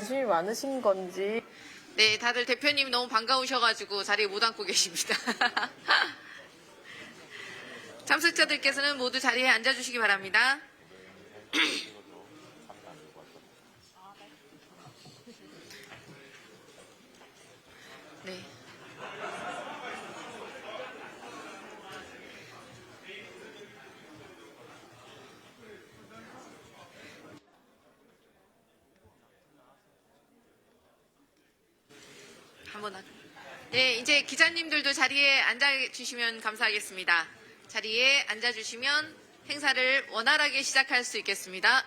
관심이 많으신 건지. 네, 다들 대표님 너무 반가우셔가지고 자리에 못 앉고 계십니다. 참석자들께서는 모두 자리에 앉아주시기 바랍니다. 네. 네, 이제 기자님들도 자리에 앉아주시면 감사하겠습니다. 자리에 앉아주시면 행사를 원활하게 시작할 수 있겠습니다.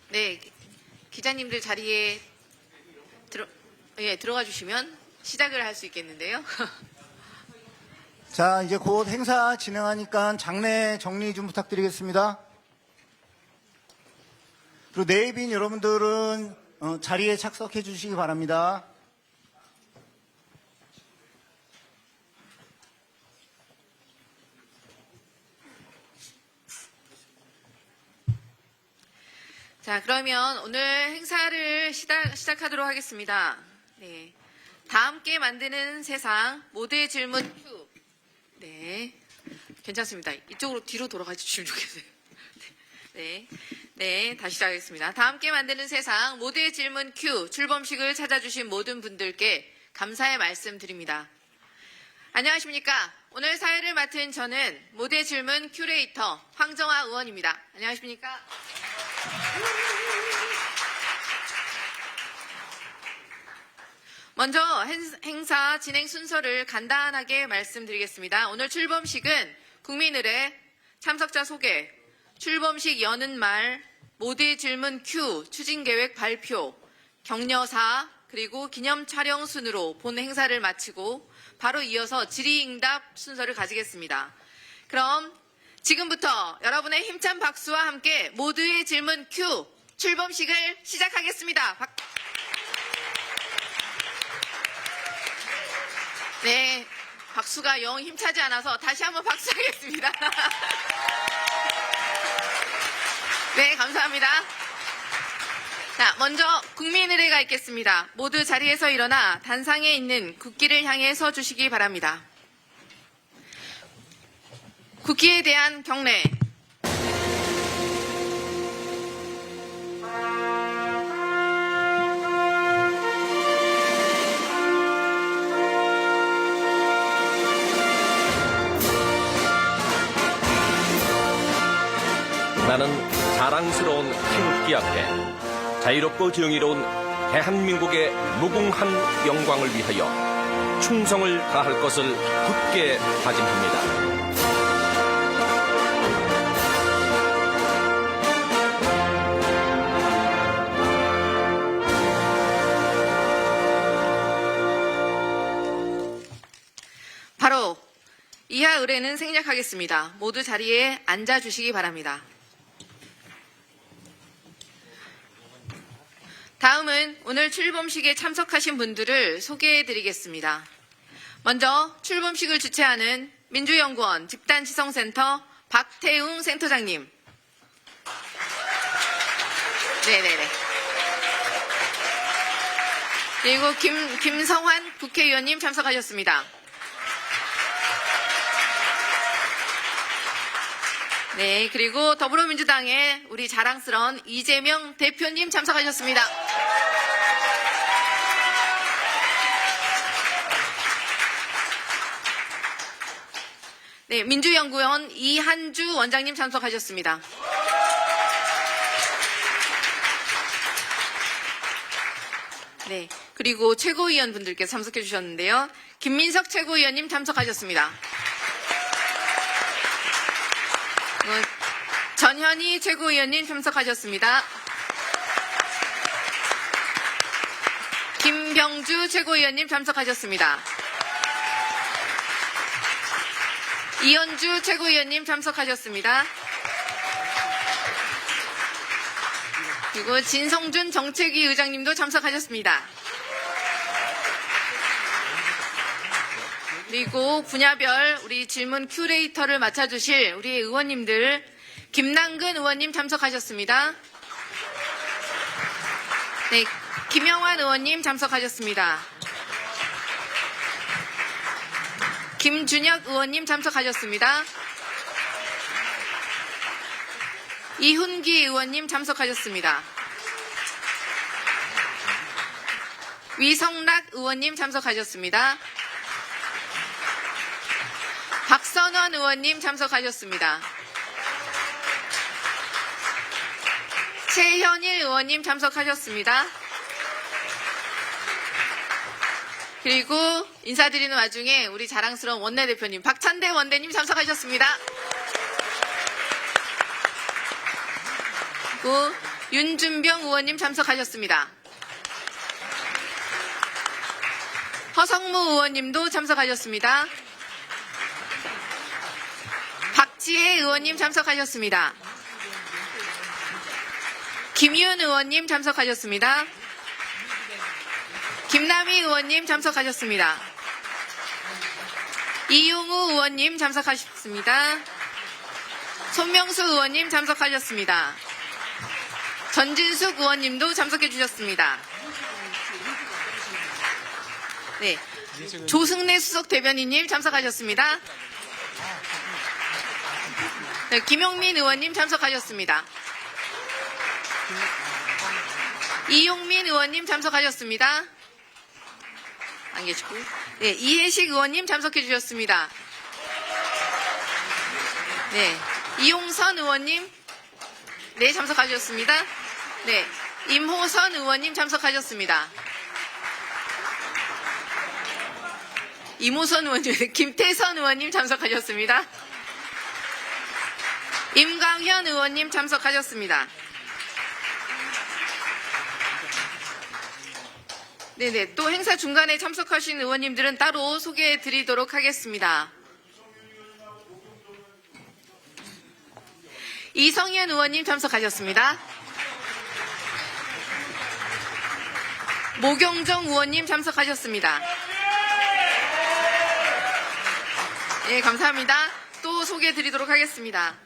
네, 기자님들 자리에 들어가 주시면 시작을 할 수 있겠는데요. 자, 이제 곧 행사 진행하니까 장례 정리 좀 부탁드리겠습니다. 그리고 내빈 여러분들은 자리에 착석해 주시기 바랍니다. 자, 그러면 오늘 행사를 시작하도록 하겠습니다. 네. 다 함께 만드는 세상, 모두의 질문 Q. 네. 괜찮습니다. 이쪽으로 뒤로 돌아가 주시면 좋겠어요. 네. 네. 다시 시작하겠습니다. 다 함께 만드는 세상, 모두의 질문 Q. 출범식을 찾아주신 모든 분들께 감사의 말씀 드립니다. 안녕하십니까. 오늘 사회를 맡은 저는 모두의 질문 큐레이터 황정아 의원입니다. 안녕하십니까. 먼저 행사 진행 순서를 간단하게 말씀드리겠습니다. 오늘 출범식은 국민의례, 참석자 소개, 출범식 여는 말, 모두의 질문 Q, 추진계획 발표, 격려사, 그리고 기념 촬영 순으로 본 행사를 마치고 바로 이어서 질의응답 순서를 가지겠습니다. 그럼 지금부터 여러분의 힘찬 박수와 함께 모두의 질문 Q, 출범식을 시작하겠습니다. 네, 박수가 영 힘차지 않아서 다시 한번 박수하겠습니다. 네, 감사합니다. 자, 먼저 국민의례가 있겠습니다. 모두 자리에서 일어나 단상에 있는 국기를 향해 서 주시기 바랍니다. 국기에 대한 경례. 나는 자랑스러운 태극기 앞에 자유롭고 정의로운 대한민국의 무궁한 영광을 위하여 충성을 다할 것을 굳게 다짐합니다. 바로 이하 의례는 생략하겠습니다. 모두 자리에 앉아주시기 바랍니다. 다음은 오늘 출범식에 참석하신 분들을 소개해드리겠습니다. 먼저 출범식을 주최하는 민주연구원 집단지성센터 박태웅 센터장님. 네네네. 그리고 김성환 국회의원님 참석하셨습니다. 네, 그리고 더불어민주당의 우리 자랑스러운 이재명 대표님 참석하셨습니다. 네, 민주연구원 이한주 원장님 참석하셨습니다. 네, 그리고 최고위원 분들께서 참석해 주셨는데요. 김민석 최고위원님 참석하셨습니다. 전현희 최고위원님 참석하셨습니다. 김병주 최고위원님 참석하셨습니다. 이현주 최고위원님 참석하셨습니다. 그리고 진성준 정책위 의장님도 참석하셨습니다. 그리고 분야별 우리 질문 큐레이터를 맡아주실 우리 의원님들, 김남근 의원님 참석하셨습니다. 네, 김영환 의원님 참석하셨습니다. 김준혁 의원님 참석하셨습니다. 이훈기 의원님 참석하셨습니다. 위성락 의원님 참석하셨습니다. 박선원 의원님 참석하셨습니다. 최현일 의원님 참석하셨습니다. 그리고 인사드리는 와중에 우리 자랑스러운 원내대표님 박찬대 원내님 참석하셨습니다. 그리고 윤준병 의원님 참석하셨습니다. 허성무 의원님도 참석하셨습니다. 박지혜 의원님 참석하셨습니다. 김윤 의원님 참석하셨습니다. 김남희 의원님 참석하셨습니다. 이용우 의원님 참석하셨습니다. 손명수 의원님 참석하셨습니다. 전진숙 의원님도 참석해 주셨습니다. 네, 조승래 수석 대변인님 참석하셨습니다. 네, 김용민 의원님 참석하셨습니다. 이용민 의원님 참석하셨습니다. 안 계시고. 네, 이혜식 의원님 참석해 주셨습니다. 네, 이용선 의원님 네 참석하셨습니다. 네, 임호선 의원님 참석하셨습니다. 임호선 의원님, 김태선 의원님 참석하셨습니다. 임광현 의원님 참석하셨습니다. 네네, 또 행사 중간에 참석하신 의원님들은 따로 소개해 드리도록 하겠습니다. 이성현 의원님 참석하셨습니다. 모경정 의원님 참석하셨습니다. 네, 감사합니다. 또 소개해 드리도록 하겠습니다.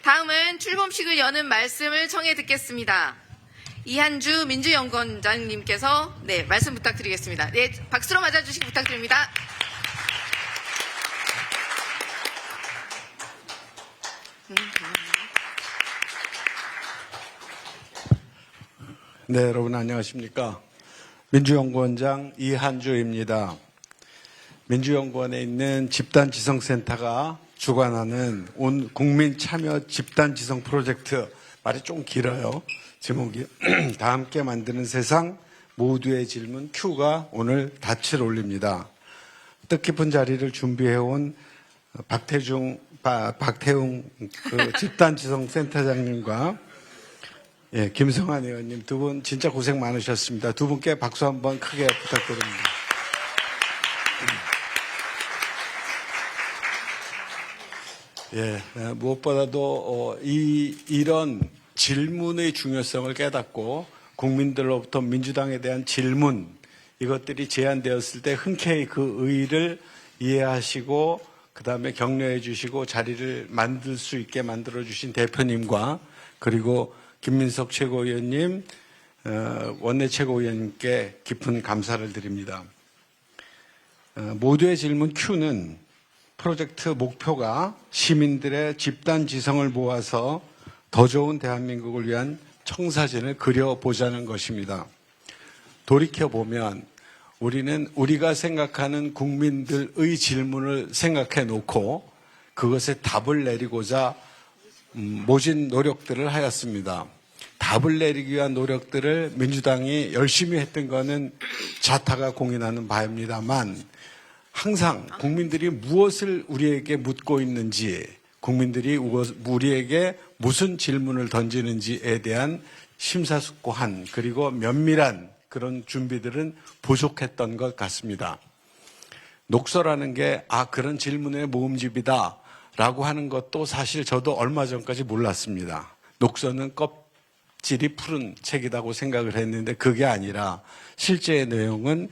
다음은 출범식을 여는 말씀을 청해 듣겠습니다. 이한주 민주연구원장님께서 네, 말씀 부탁드리겠습니다. 네, 박수로 맞아주시기 부탁드립니다. 네, 여러분 안녕하십니까? 민주연구원장 이한주입니다. 민주연구원에 있는 집단지성센터가 주관하는 국민 참여 집단지성 프로젝트, 말이 좀 길어요. 제목이 다 함께 만드는 세상 모두의 질문 Q가 오늘 닻을 올립니다. 뜻깊은 자리를 준비해온 박태웅 그 집단지성센터장님과 예, 김성환 의원님 두 분 진짜 고생 많으셨습니다. 두 분께 박수 한번 크게 부탁드립니다. 예, 무엇보다도 이런 질문의 중요성을 깨닫고 국민들로부터 민주당에 대한 질문, 이것들이 제안되었을 때 흔쾌히 그 의의를 이해하시고 그 다음에 격려해 주시고 자리를 만들 수 있게 만들어 주신 대표님과 그리고 김민석 최고위원님, 원내 최고위원님께 깊은 감사를 드립니다. 모두의 질문 Q는 프로젝트 목표가 시민들의 집단지성을 모아서 더 좋은 대한민국을 위한 청사진을 그려보자는 것입니다. 돌이켜보면 우리는 우리가 생각하는 국민들의 질문을 생각해 놓고 그것에 답을 내리고자 모진 노력들을 하였습니다. 답을 내리기 위한 노력들을 민주당이 열심히 했던 것은 자타가 공인하는 바입니다만 항상 국민들이 무엇을 우리에게 묻고 있는지, 국민들이 우리에게 무슨 질문을 던지는지에 대한 심사숙고한 그리고 면밀한 그런 준비들은 부족했던 것 같습니다. 녹서라는 게 그런 질문의 모음집이다 라고 하는 것도 사실 저도 얼마 전까지 몰랐습니다. 녹서는 껍질이 푸른 책이라고 생각을 했는데 그게 아니라 실제의 내용은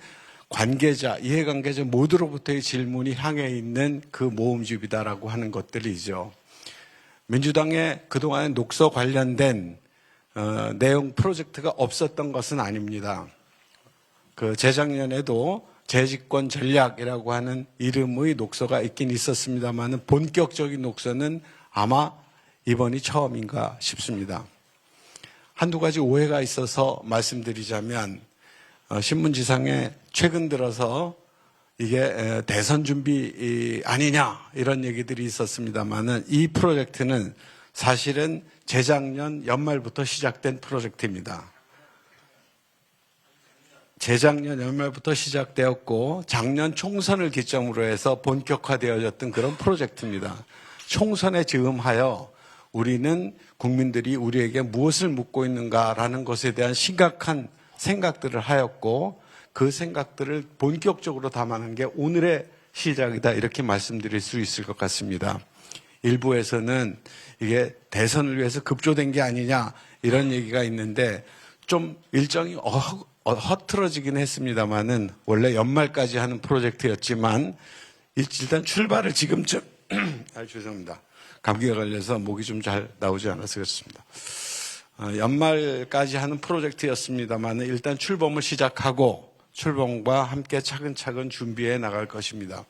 관계자, 이해관계자 모두로부터의 질문이 향해 있는 그 모음집이다라고 하는 것들이죠. 민주당에 그동안 녹서 관련된 내용 프로젝트가 없었던 것은 아닙니다. 그 재작년에도 재집권 전략이라고 하는 이름의 녹서가 있긴 있었습니다만 본격적인 녹서는 아마 이번이 처음인가 싶습니다. 한두 가지 오해가 있어서 말씀드리자면 신문지상에 최근 들어서 이게 대선 준비 아니냐 이런 얘기들이 있었습니다만 이 프로젝트는 사실은 재작년 연말부터 시작된 프로젝트입니다. 재작년 연말부터 시작되었고 작년 총선을 기점으로 해서 본격화되어졌던 그런 프로젝트입니다. 총선에 즈음하여 우리는 국민들이 우리에게 무엇을 묻고 있는가라는 것에 대한 심각한 생각들을 하였고 그 생각들을 본격적으로 담아낸 게 오늘의 시작이다 이렇게 말씀드릴 수 있을 것 같습니다. 일부에서는 이게 대선을 위해서 급조된 게 아니냐 이런 얘기가 있는데 좀 일정이 허틀어지긴 했습니다만은 원래 연말까지 하는 프로젝트였지만 일단 출발을 지금쯤 죄송합니다. 감기가 걸려서 목이 좀 잘 나오지 않아서 그렇습니다. 연말까지 하는 프로젝트였습니다만 일단 출범을 시작하고 출범과 함께 차근차근 준비해 나갈 것입니다.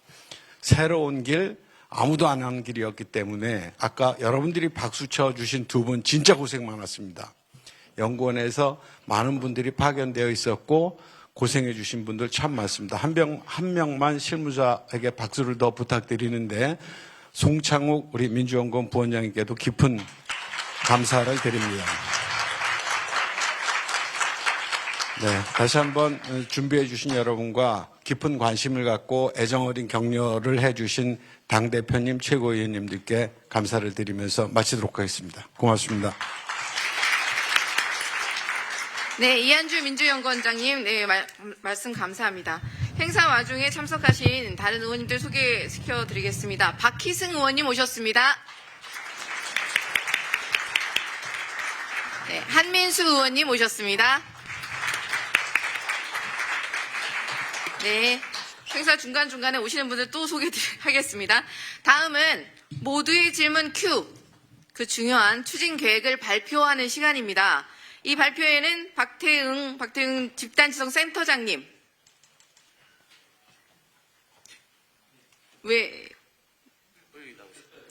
새로운 길, 아무도 안 한 길이었기 때문에 아까 여러분들이 박수 쳐주신 두 분 진짜 고생 많았습니다. 연구원에서 많은 분들이 파견되어 있었고 고생해 주신 분들 참 많습니다. 한 명만 실무자에게 박수를 더 부탁드리는데 송창욱 우리 민주연구원 부원장님께도 깊은 감사를 드립니다. 네, 다시 한번 준비해 주신 여러분과 깊은 관심을 갖고 애정어린 격려를 해 주신 당대표님, 최고위원님들께 감사를 드리면서 마치도록 하겠습니다. 고맙습니다. 네, 이한주 민주연구원장님, 네, 말씀 감사합니다. 행사 와중에 참석하신 다른 의원님들 소개시켜 드리겠습니다. 박희승 의원님 오셨습니다. 네, 한민수 의원님 오셨습니다. 네, 행사 중간중간에 오시는 분들 또 소개하겠습니다. 다음은 모두의 질문 Q, 그 중요한 추진 계획을 발표하는 시간입니다. 이 발표에는 박태응 집단지성 센터장님.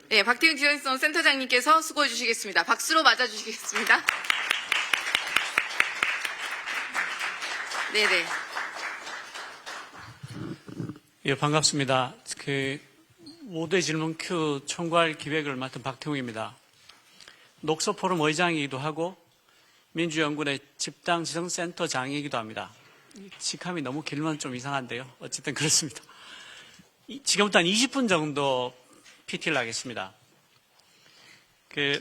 네, 박태응 집단지성 센터장님께서 수고해 주시겠습니다. 박수로 맞아 주시겠습니다. 네네. 예, 반갑습니다. 모두의 질문 Q 총괄 기획을 맡은 박태웅입니다. 녹서 포럼 의장이기도 하고 민주연구원의 집단지성센터장이기도 합니다. 직함이 너무 길면 좀 이상한데요. 어쨌든 그렇습니다. 지금부터 한 20분 정도 PT를 하겠습니다.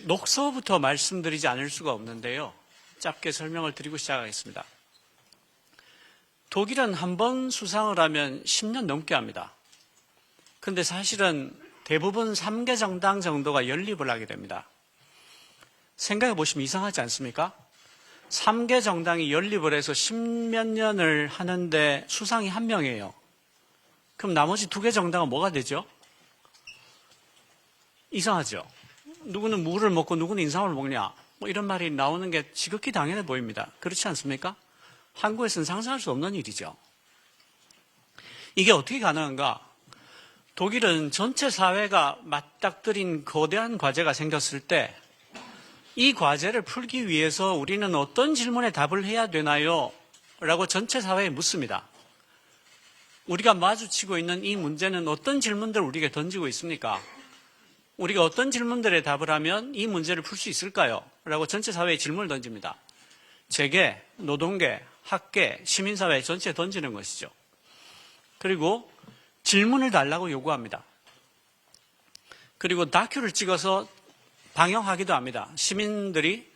녹서부터 말씀드리지 않을 수가 없는데요. 짧게 설명을 드리고 시작하겠습니다. 독일은 한 번 수상을 하면 10년 넘게 합니다. 그런데 사실은 대부분 3개 정당 정도가 연립을 하게 됩니다. 생각해 보시면 이상하지 않습니까? 3개 정당이 연립을 해서 10몇 년을 하는데 수상이 한 명이에요. 그럼 나머지 2개 정당은 뭐가 되죠? 이상하죠? 누구는 물을 먹고 누구는 인삼을 먹냐? 뭐 이런 말이 나오는 게 지극히 당연해 보입니다. 그렇지 않습니까? 한국에서는 상상할 수 없는 일이죠. 이게 어떻게 가능한가? 독일은 전체 사회가 맞닥뜨린 거대한 과제가 생겼을 때 이 과제를 풀기 위해서 우리는 어떤 질문에 답을 해야 되나요? 라고 전체 사회에 묻습니다. 우리가 마주치고 있는 이 문제는 어떤 질문들을 우리에게 던지고 있습니까? 우리가 어떤 질문들에 답을 하면 이 문제를 풀 수 있을까요? 라고 전체 사회에 질문을 던집니다. 재계, 노동계, 학계, 시민사회 전체에 던지는 것이죠. 그리고 질문을 달라고 요구합니다. 그리고 다큐를 찍어서 방영하기도 합니다. 시민들이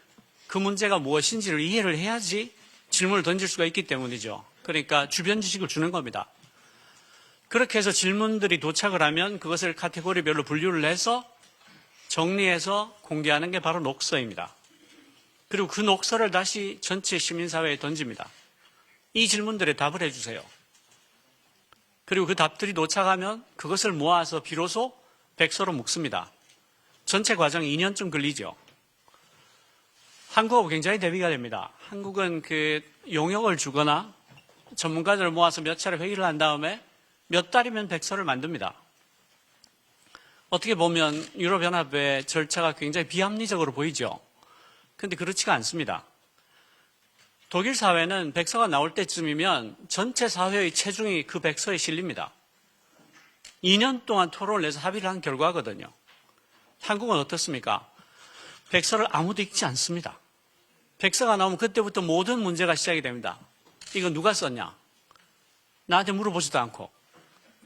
그 문제가 무엇인지를 이해를 해야지 질문을 던질 수가 있기 때문이죠. 그러니까 주변 지식을 주는 겁니다. 그렇게 해서 질문들이 도착을 하면 그것을 카테고리별로 분류를 해서 정리해서 공개하는 게 바로 녹서입니다. 그리고 그 녹서를 다시 전체 시민사회에 던집니다. 이 질문들에 답을 해주세요. 그리고 그 답들이 도착하면 그것을 모아서 비로소 백서로 묶습니다. 전체 과정이 2년쯤 걸리죠. 한국하고 굉장히 대비가 됩니다. 한국은 그 용역을 주거나 전문가들을 모아서 몇 차례 회의를 한 다음에 몇 달이면 백서를 만듭니다. 어떻게 보면 유럽연합의 절차가 굉장히 비합리적으로 보이죠. 그런데 그렇지가 않습니다. 독일 사회는 백서가 나올 때쯤이면 전체 사회의 체중이 그 백서에 실립니다. 2년 동안 토론을 해서 합의를 한 결과거든요. 한국은 어떻습니까? 백서를 아무도 읽지 않습니다. 백서가 나오면 그때부터 모든 문제가 시작이 됩니다. 이거 누가 썼냐? 나한테 물어보지도 않고.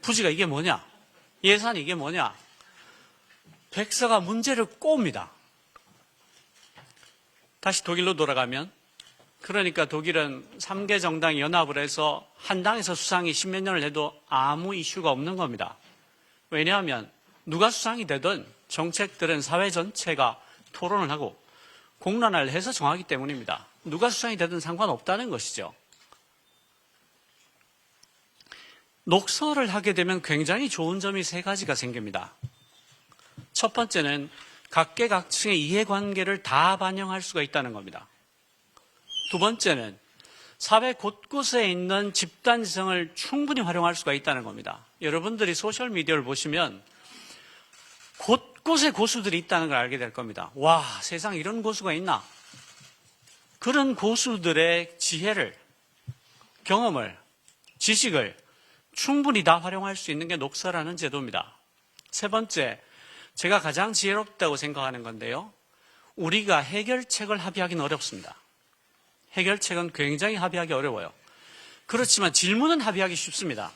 부지가 이게 뭐냐? 예산이 이게 뭐냐? 백서가 문제를 꼬웁니다. 다시 독일로 돌아가면, 그러니까 독일은 3개 정당이 연합을 해서 한 당에서 수상이 10몇 년을 해도 아무 이슈가 없는 겁니다. 왜냐하면 누가 수상이 되든 정책들은 사회 전체가 토론을 하고 공론화를 해서 정하기 때문입니다. 누가 수상이 되든 상관없다는 것이죠. 녹서를 하게 되면 굉장히 좋은 점이 3가지가 생깁니다. 첫 번째는 각계각층의 이해관계를 다 반영할 수가 있다는 겁니다. 두 번째는 사회 곳곳에 있는 집단지성을 충분히 활용할 수가 있다는 겁니다. 여러분들이 소셜미디어를 보시면 곳곳에 고수들이 있다는 걸 알게 될 겁니다. 와, 세상에 이런 고수가 있나? 그런 고수들의 지혜를, 경험을, 지식을 충분히 다 활용할 수 있는 게 녹서라는 제도입니다. 세 번째, 제가 가장 지혜롭다고 생각하는 건데요. 우리가 해결책을 합의하기는 어렵습니다. 해결책은 굉장히 합의하기 어려워요. 그렇지만 질문은 합의하기 쉽습니다.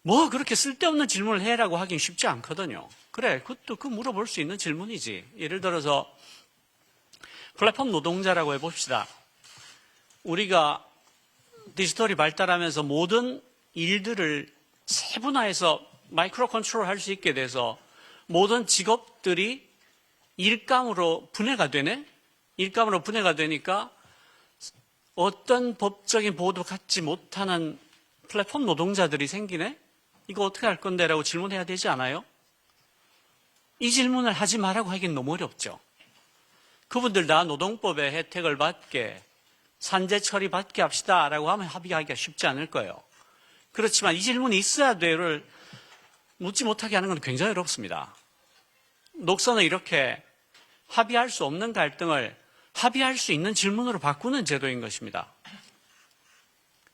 뭐 그렇게 쓸데없는 질문을 해라고 하긴 쉽지 않거든요. 그래, 그것도 그 물어볼 수 있는 질문이지. 예를 들어서 플랫폼 노동자라고 해봅시다. 우리가 디지털이 발달하면서 모든 일들을 세분화해서 마이크로 컨트롤 할 수 있게 돼서 모든 직업들이 일감으로 분해가 되네? 일감으로 분해가 되니까 어떤 법적인 보호도 갖지 못하는 플랫폼 노동자들이 생기네? 이거 어떻게 할 건데? 라고 질문해야 되지 않아요? 이 질문을 하지 말라고 하긴 너무 어렵죠. 그분들 다 노동법의 혜택을 받게, 산재 처리 받게 합시다 라고 하면 합의하기가 쉽지 않을 거예요. 그렇지만 이 질문이 있어야 돼를 묻지 못하게 하는 건 굉장히 어렵습니다. 녹서는 이렇게 합의할 수 없는 갈등을 합의할 수 있는 질문으로 바꾸는 제도인 것입니다.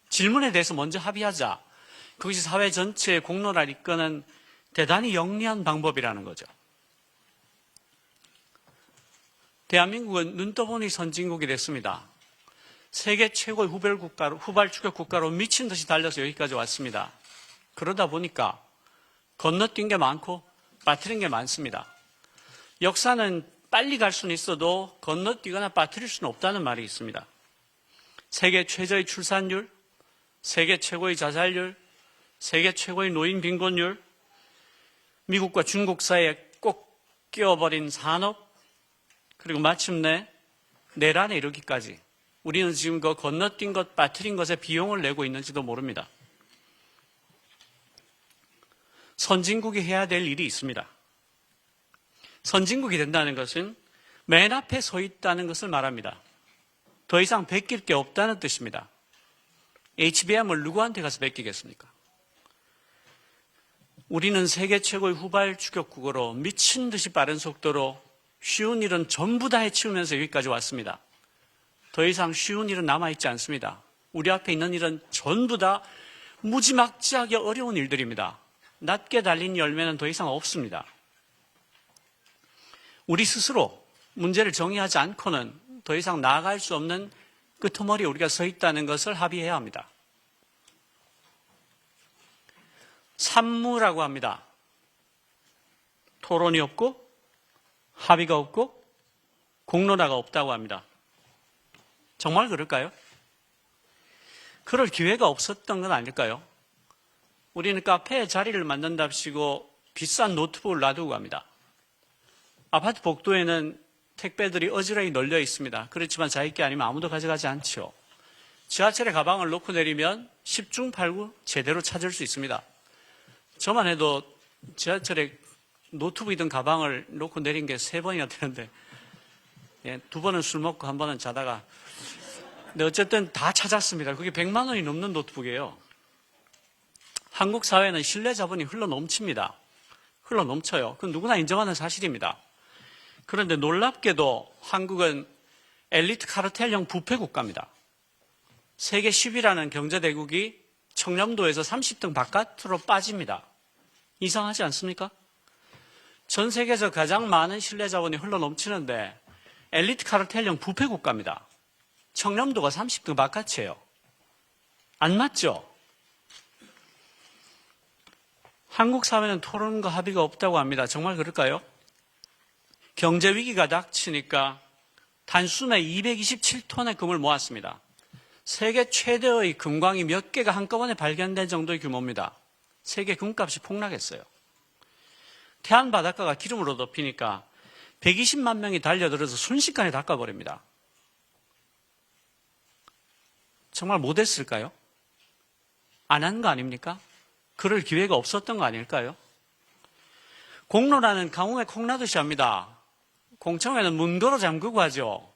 질문에 대해서 먼저 합의하자. 그것이 사회 전체의 공론화를 이끄는 대단히 영리한 방법이라는 거죠. 대한민국은 눈 떠보니 선진국이 됐습니다. 세계 최고의 후발 추격 국가로 미친 듯이 달려서 여기까지 왔습니다. 그러다 보니까 건너뛴 게 많고 빠뜨린 게 많습니다. 역사는 빨리 갈 수는 있어도 건너뛰거나 빠뜨릴 수는 없다는 말이 있습니다. 세계 최저의 출산율, 세계 최고의 자살률, 세계 최고의 노인 빈곤율, 미국과 중국 사이에 꼭 끼워버린 산업, 그리고 마침내 내란에 이르기까지 우리는 지금 그 건너뛴 것, 빠뜨린 것에 비용을 내고 있는지도 모릅니다. 선진국이 해야 될 일이 있습니다. 선진국이 된다는 것은 맨 앞에 서 있다는 것을 말합니다. 더 이상 베낄 게 없다는 뜻입니다. HBM을 누구한테 가서 베끼겠습니까? 우리는 세계 최고의 후발 추격국으로 미친 듯이 빠른 속도로 쉬운 일은 전부 다 해치우면서 여기까지 왔습니다. 더 이상 쉬운 일은 남아있지 않습니다. 우리 앞에 있는 일은 전부 다 무지막지하게 어려운 일들입니다. 낮게 달린 열매는 더 이상 없습니다. 우리 스스로 문제를 정의하지 않고는 더 이상 나아갈 수 없는 끄트머리에 우리가 서 있다는 것을 합의해야 합니다. 산무라고 합니다. 토론이 없고 합의가 없고 공론화가 없다고 합니다. 정말 그럴까요? 그럴 기회가 없었던 건 아닐까요? 우리는 카페에 자리를 만든답시고 비싼 노트북을 놔두고 갑니다. 아파트 복도에는 택배들이 어지러이 널려 있습니다. 그렇지만 자기 게 아니면 아무도 가져가지 않죠. 지하철에 가방을 놓고 내리면 10중 8구 제대로 찾을 수 있습니다. 저만 해도 지하철에 노트북이든 가방을 놓고 내린 게 3번이나 되는데, 2번은 술 먹고 1번은 자다가. 근데 어쨌든 다 찾았습니다. 그게 100만 원이 넘는 노트북이에요. 한국 사회는 신뢰 자본이 흘러 넘칩니다. 흘러 넘쳐요. 그건 누구나 인정하는 사실입니다. 그런데 놀랍게도 한국은 엘리트 카르텔형 부패 국가입니다. 세계 10위라는 경제대국이 청렴도에서 30등 바깥으로 빠집니다. 이상하지 않습니까? 전 세계에서 가장 많은 신뢰 자본이 흘러 넘치는데 엘리트 카르텔형 부패 국가입니다. 청렴도가 30등 바깥이에요. 안 맞죠? 한국 사회는 토론과 합의가 없다고 합니다. 정말 그럴까요? 경제 위기가 닥치니까 단숨에 227톤의 금을 모았습니다. 세계 최대의 금광이 몇 개가 한꺼번에 발견된 정도의 규모입니다. 세계 금값이 폭락했어요. 태안 바닷가가 기름으로 덮이니까 120만 명이 달려들어서 순식간에 닦아버립니다. 정말 못했을까요? 안 한 거 아닙니까? 그럴 기회가 없었던 거 아닐까요? 공로라는 강홍에 콩나듯이 합니다. 공청회는 문도로 잠그고 하죠.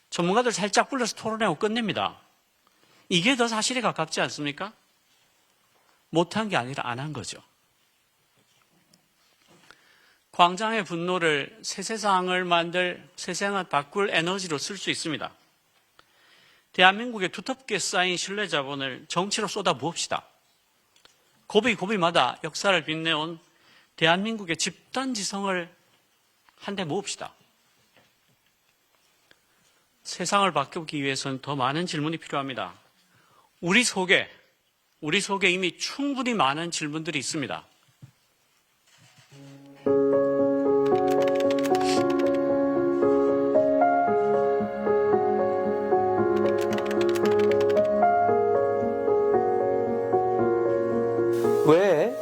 전문가들 살짝 불러서 토론하고 끝냅니다. 이게 더 사실에 가깝지 않습니까? 못한 게 아니라 안 한 거죠. 광장의 분노를 새 세상을 바꿀 에너지로 쓸 수 있습니다. 대한민국에 두텁게 쌓인 신뢰 자본을 정치로 쏟아 부읍시다. 고비고비마다 역사를 빛내온 대한민국의 집단 지성을 한데 모읍시다. 세상을 바꾸기 위해서는 더 많은 질문이 필요합니다. 우리 속에 이미 충분히 많은 질문들이 있습니다. 왜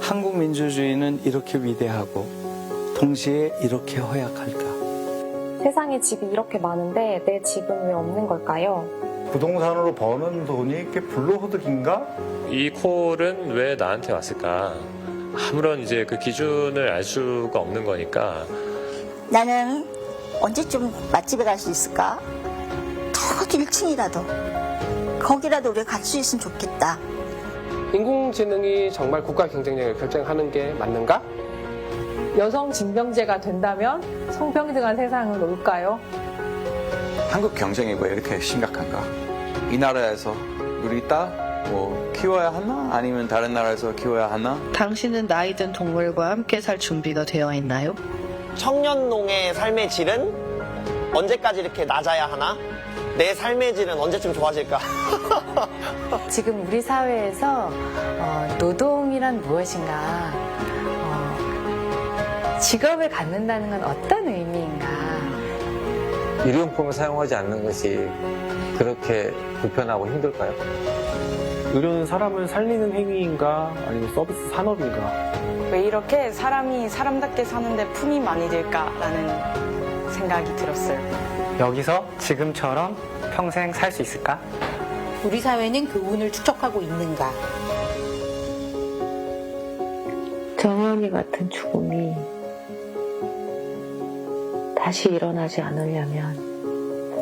한국 민주주의는 이렇게 위대하고 동시에 이렇게 허약할까? 세상에 집이 이렇게 많은데 내 집은 왜 없는 걸까요? 부동산으로 버는 돈이 꽤 불로소득인가? 이 콜은 왜 나한테 왔을까? 아무런 이제 그 기준을 알 수가 없는 거니까. 나는 언제쯤 맛집에 갈 수 있을까? 저기 1층이라도 거기라도 우리가 갈 수 있으면 좋겠다. 인공지능이 정말 국가 경쟁력을 결정하는 게 맞는가? 여성 징병제가 된다면 성평등한 세상은 올까요? 한국 경쟁이 왜 이렇게 심각한가? 이 나라에서 우리 딸 키워야 하나? 아니면 다른 나라에서 키워야 하나? 당신은 나이 든 동물과 함께 살 준비가 되어 있나요? 청년농의 삶의 질은 언제까지 이렇게 낮아야 하나? 내 삶의 질은 언제쯤 좋아질까? 지금 우리 사회에서 노동이란 무엇인가, 직업을 갖는다는 건 어떤 의미인가. 일용품을 사용하지 않는 것이 그렇게 불편하고 힘들까요? 의료는 사람을 살리는 행위인가 아니면 서비스 산업인가? 왜 이렇게 사람이 사람답게 사는데 품이 많이 들까라는 생각이 들었어요. 여기서 지금처럼 평생 살 수 있을까? 우리 사회는 그 운을 축적하고 있는가? 정원이 같은 죽음이 다시 일어나지 않으려면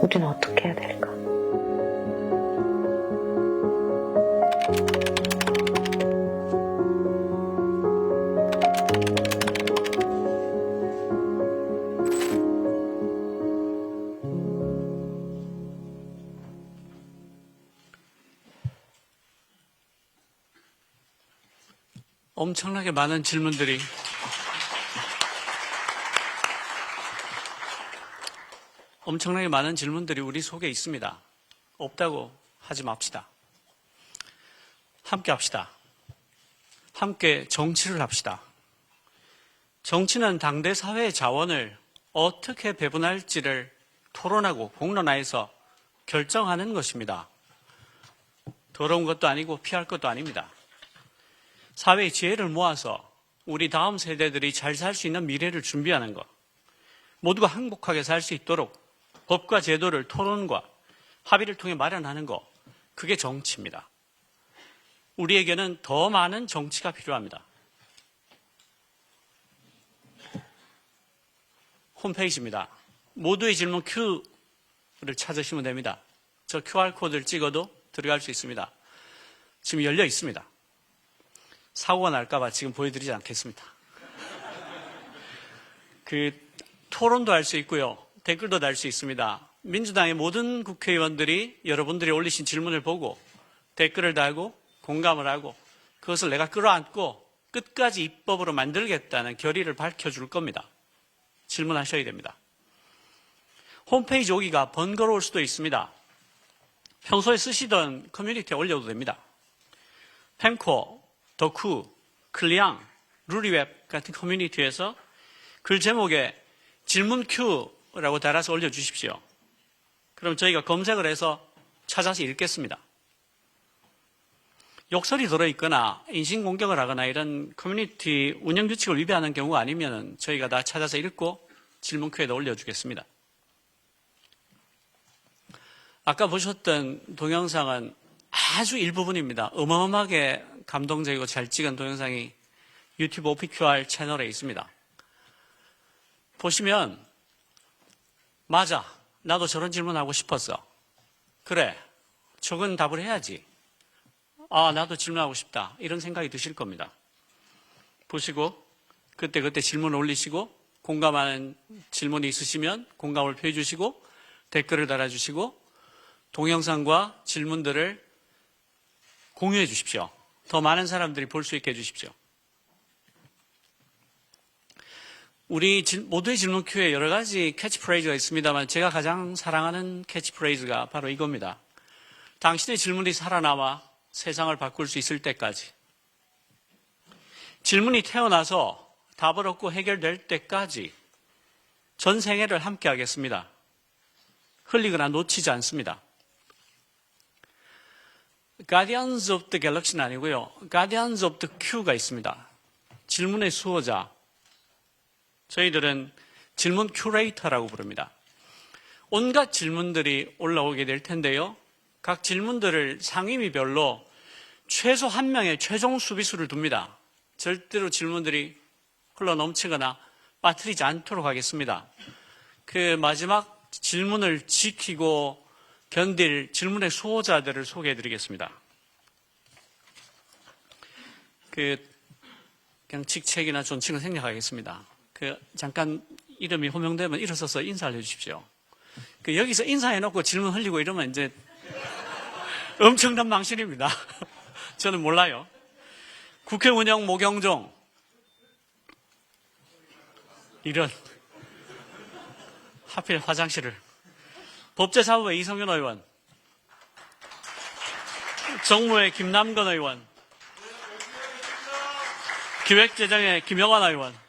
우리는 어떻게 해야 될까? 엄청나게 많은 질문들이 우리 속에 있습니다. 없다고 하지 맙시다. 함께 합시다. 함께 정치를 합시다. 정치는 당대 사회의 자원을 어떻게 배분할지를 토론하고 공론화해서 결정하는 것입니다. 더러운 것도 아니고 피할 것도 아닙니다. 사회의 지혜를 모아서 우리 다음 세대들이 잘 살 수 있는 미래를 준비하는 것. 모두가 행복하게 살 수 있도록 법과 제도를 토론과 합의를 통해 마련하는 거, 그게 정치입니다. 우리에게는 더 많은 정치가 필요합니다. 홈페이지입니다. 모두의 질문 Q를 찾으시면 됩니다. 저 QR코드를 찍어도 들어갈 수 있습니다. 지금 열려 있습니다. 사고가 날까봐 지금 보여드리지 않겠습니다. 토론도 할 수 있고요. 댓글도 달 수 있습니다. 민주당의 모든 국회의원들이 여러분들이 올리신 질문을 보고 댓글을 달고 공감을 하고 그것을 내가 끌어안고 끝까지 입법으로 만들겠다는 결의를 밝혀줄 겁니다. 질문하셔야 됩니다. 홈페이지 오기가 번거로울 수도 있습니다. 평소에 쓰시던 커뮤니티에 올려도 됩니다. 펜코, 덕후, 클리앙, 루리웹 같은 커뮤니티에서 글 제목에 질문 Q라고 달아서 올려주십시오. 그럼 저희가 검색을 해서 찾아서 읽겠습니다. 욕설이 들어있거나 인신공격을 하거나 이런 커뮤니티 운영 규칙을 위배하는 경우가 아니면 저희가 다 찾아서 읽고 질문 Q에다 올려주겠습니다. 아까 보셨던 동영상은 아주 일부분입니다. 어마어마하게 감동적이고 잘 찍은 동영상이 유튜브 OPQR 채널에 있습니다. 보시면 맞아, 나도 저런 질문하고 싶었어. 그래, 저건 답을 해야지. 아, 나도 질문하고 싶다. 이런 생각이 드실 겁니다. 보시고 그때 질문 올리시고 공감하는 질문이 있으시면 공감을 표해 주시고 댓글을 달아주시고 동영상과 질문들을 공유해 주십시오. 더 많은 사람들이 볼 수 있게 해 주십시오. 우리 모두의 질문 큐에 여러 가지 캐치프레이즈가 있습니다만 제가 가장 사랑하는 캐치프레이즈가 바로 이겁니다. 당신의 질문이 살아남아 세상을 바꿀 수 있을 때까지. 질문이 태어나서 답을 얻고 해결될 때까지 전 생애를 함께 하겠습니다. 흘리거나 놓치지 않습니다. Guardians of the Galaxy는 아니고요. Guardians of the Q가 있습니다. 질문의 수호자. 저희들은 질문 큐레이터라고 부릅니다. 온갖 질문들이 올라오게 될 텐데요. 각 질문들을 상임위별로 최소 한 명의 최종 수비수를 둡니다. 절대로 질문들이 흘러 넘치거나 빠뜨리지 않도록 하겠습니다. 그 마지막 질문을 지키고 견딜 질문의 수호자들을 소개해 드리겠습니다. 그냥 직책이나 존칭을 생략하겠습니다. 잠깐 이름이 호명되면 일어서서 인사를 해주십시오. 여기서 인사해놓고 질문 흘리고 이러면 이제 엄청난 망신입니다. 저는 몰라요. 국회 운영 모경종. 이런. 하필 화장실을. 법제사법의 이성윤 의원. 정무의 김남건 의원. 기획재정의 김영환 의원.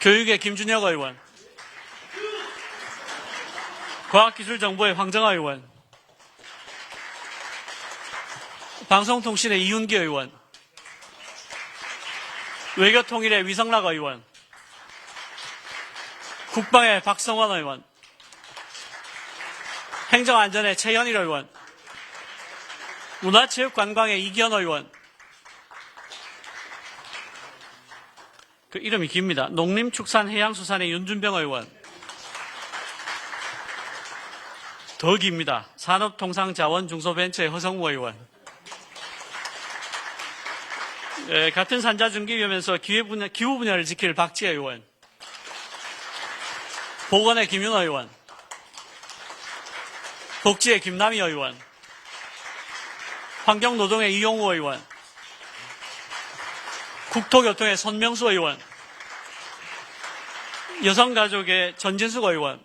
교육의 김준혁 의원. 과학기술정보의 황정아 의원. 방송통신의 이윤기 의원. 외교통일의 위성락 의원. 국방의 박성원 의원. 행정안전의 최현일 의원. 문화체육관광의 이기현 의원. 그 이름이 깁니다. 농림축산해양수산의 윤준병 의원. 더 깁니다. 산업통상자원중소벤처의 허성무 의원. 같은 산자중기위원회에서 기후 분야를 지킬 박지혜 의원. 보건의 김윤호 의원. 복지의 김남희 의원. 환경노동의 이용우 의원. 국토교통의 손명수 의원. 여성가족의 전진숙 의원.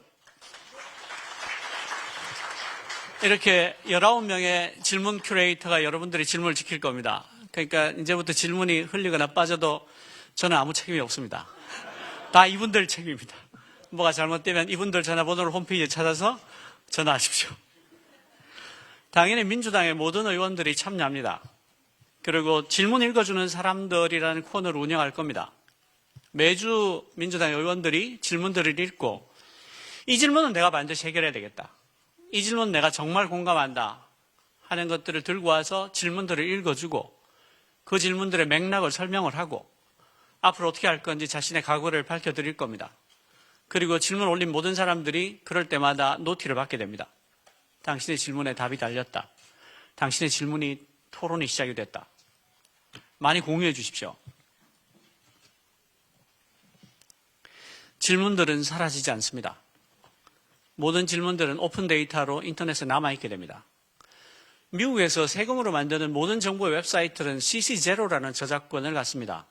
이렇게 19명의 질문 큐레이터가 여러분들의 질문을 지킬 겁니다. 그러니까 이제부터 질문이 흘리거나 빠져도 저는 아무 책임이 없습니다. 다 이분들 책임입니다. 뭐가 잘못되면 이분들 전화번호를 홈페이지에 찾아서 전화하십시오. 당연히 민주당의 모든 의원들이 참여합니다. 그리고 질문 읽어주는 사람들이라는 코너를 운영할 겁니다. 매주 민주당 의원들이 질문들을 읽고 이 질문은 내가 반드시 해결해야 되겠다. 이 질문 내가 정말 공감한다 하는 것들을 들고 와서 질문들을 읽어주고 그 질문들의 맥락을 설명을 하고 앞으로 어떻게 할 건지 자신의 각오를 밝혀드릴 겁니다. 그리고 질문 올린 모든 사람들이 그럴 때마다 노티를 받게 됩니다. 당신의 질문에 답이 달렸다. 당신의 질문이 토론이 시작이 됐다. 많이 공유해 주십시오. 질문들은 사라지지 않습니다. 모든 질문들은 오픈 데이터로 인터넷에 남아있게 됩니다. 미국에서 세금으로 만드는 모든 정보의 웹사이트는 CC0라는 저작권을 갖습니다.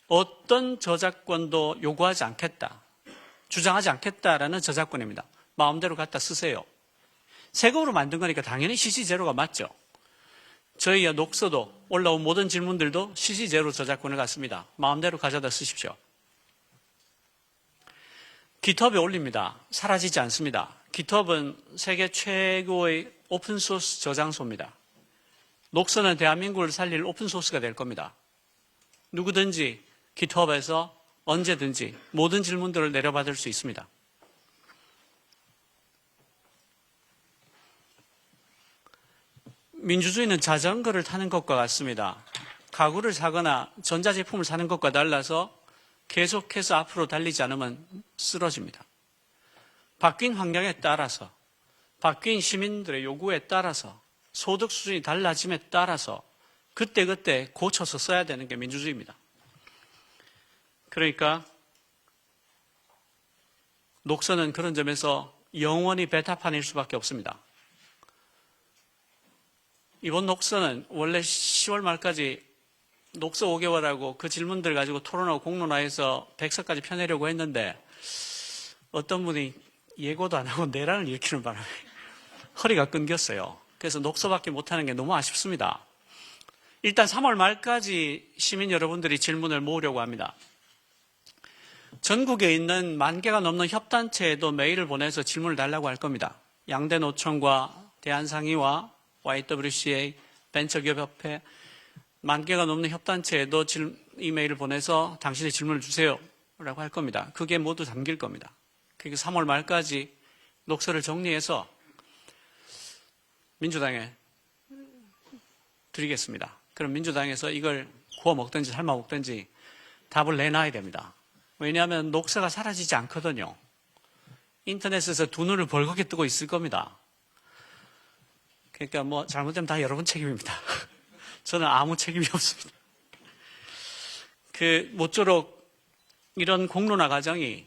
어떤 저작권도 요구하지 않겠다, 주장하지 않겠다라는 저작권입니다. 마음대로 갖다 쓰세요. 세금으로 만든 거니까 당연히 CC0가 맞죠. 저희의 녹서도 올라온 모든 질문들도 CC0 저작권을 갖습니다. 마음대로 가져다 쓰십시오. GitHub에 올립니다. 사라지지 않습니다. GitHub은 세계 최고의 오픈소스 저장소입니다. 녹서는 대한민국을 살릴 오픈소스가 될 겁니다. 누구든지 GitHub에서 언제든지 모든 질문들을 내려받을 수 있습니다. 민주주의는 자전거를 타는 것과 같습니다. 가구를 사거나 전자제품을 사는 것과 달라서 계속해서 앞으로 달리지 않으면 쓰러집니다. 바뀐 환경에 따라서, 바뀐 시민들의 요구에 따라서, 소득 수준이 달라짐에 따라서 그때그때 고쳐서 써야 되는 게 민주주의입니다. 그러니까 녹서는 그런 점에서 영원히 베타판일 수밖에 없습니다. 이번 녹서는 원래 10월 말까지 녹서 5개월하고 그 질문들 가지고 토론하고 공론화해서 100서까지 펴내려고 했는데 어떤 분이 예고도 안 하고 내란을 일으키는 바람에 허리가 끊겼어요. 그래서 녹서밖에 못하는 게 너무 아쉽습니다. 일단 3월 말까지 시민 여러분들이 질문을 모으려고 합니다. 전국에 있는 10,000개가 넘는 협단체에도 메일을 보내서 질문을 달라고 할 겁니다. 양대 노총과 대한상의와 YWCA, 벤처기업협회 10,000개가 넘는 협단체에도 이메일을 보내서 당신의 질문을 주세요 라고 할 겁니다. 그게 모두 담길 겁니다. 그리고 3월 말까지 녹서를 정리해서 민주당에 드리겠습니다. 그럼 민주당에서 이걸 구워 먹든지 삶아 먹든지 답을 내놔야 됩니다. 왜냐하면 녹서가 사라지지 않거든요. 인터넷에서 두 눈을 벌겋게 뜨고 있을 겁니다. 그러니까 뭐 잘못되면 다 여러분 책임입니다. 저는 아무 책임이 없습니다. 모쪼록 이런 공론화 과정이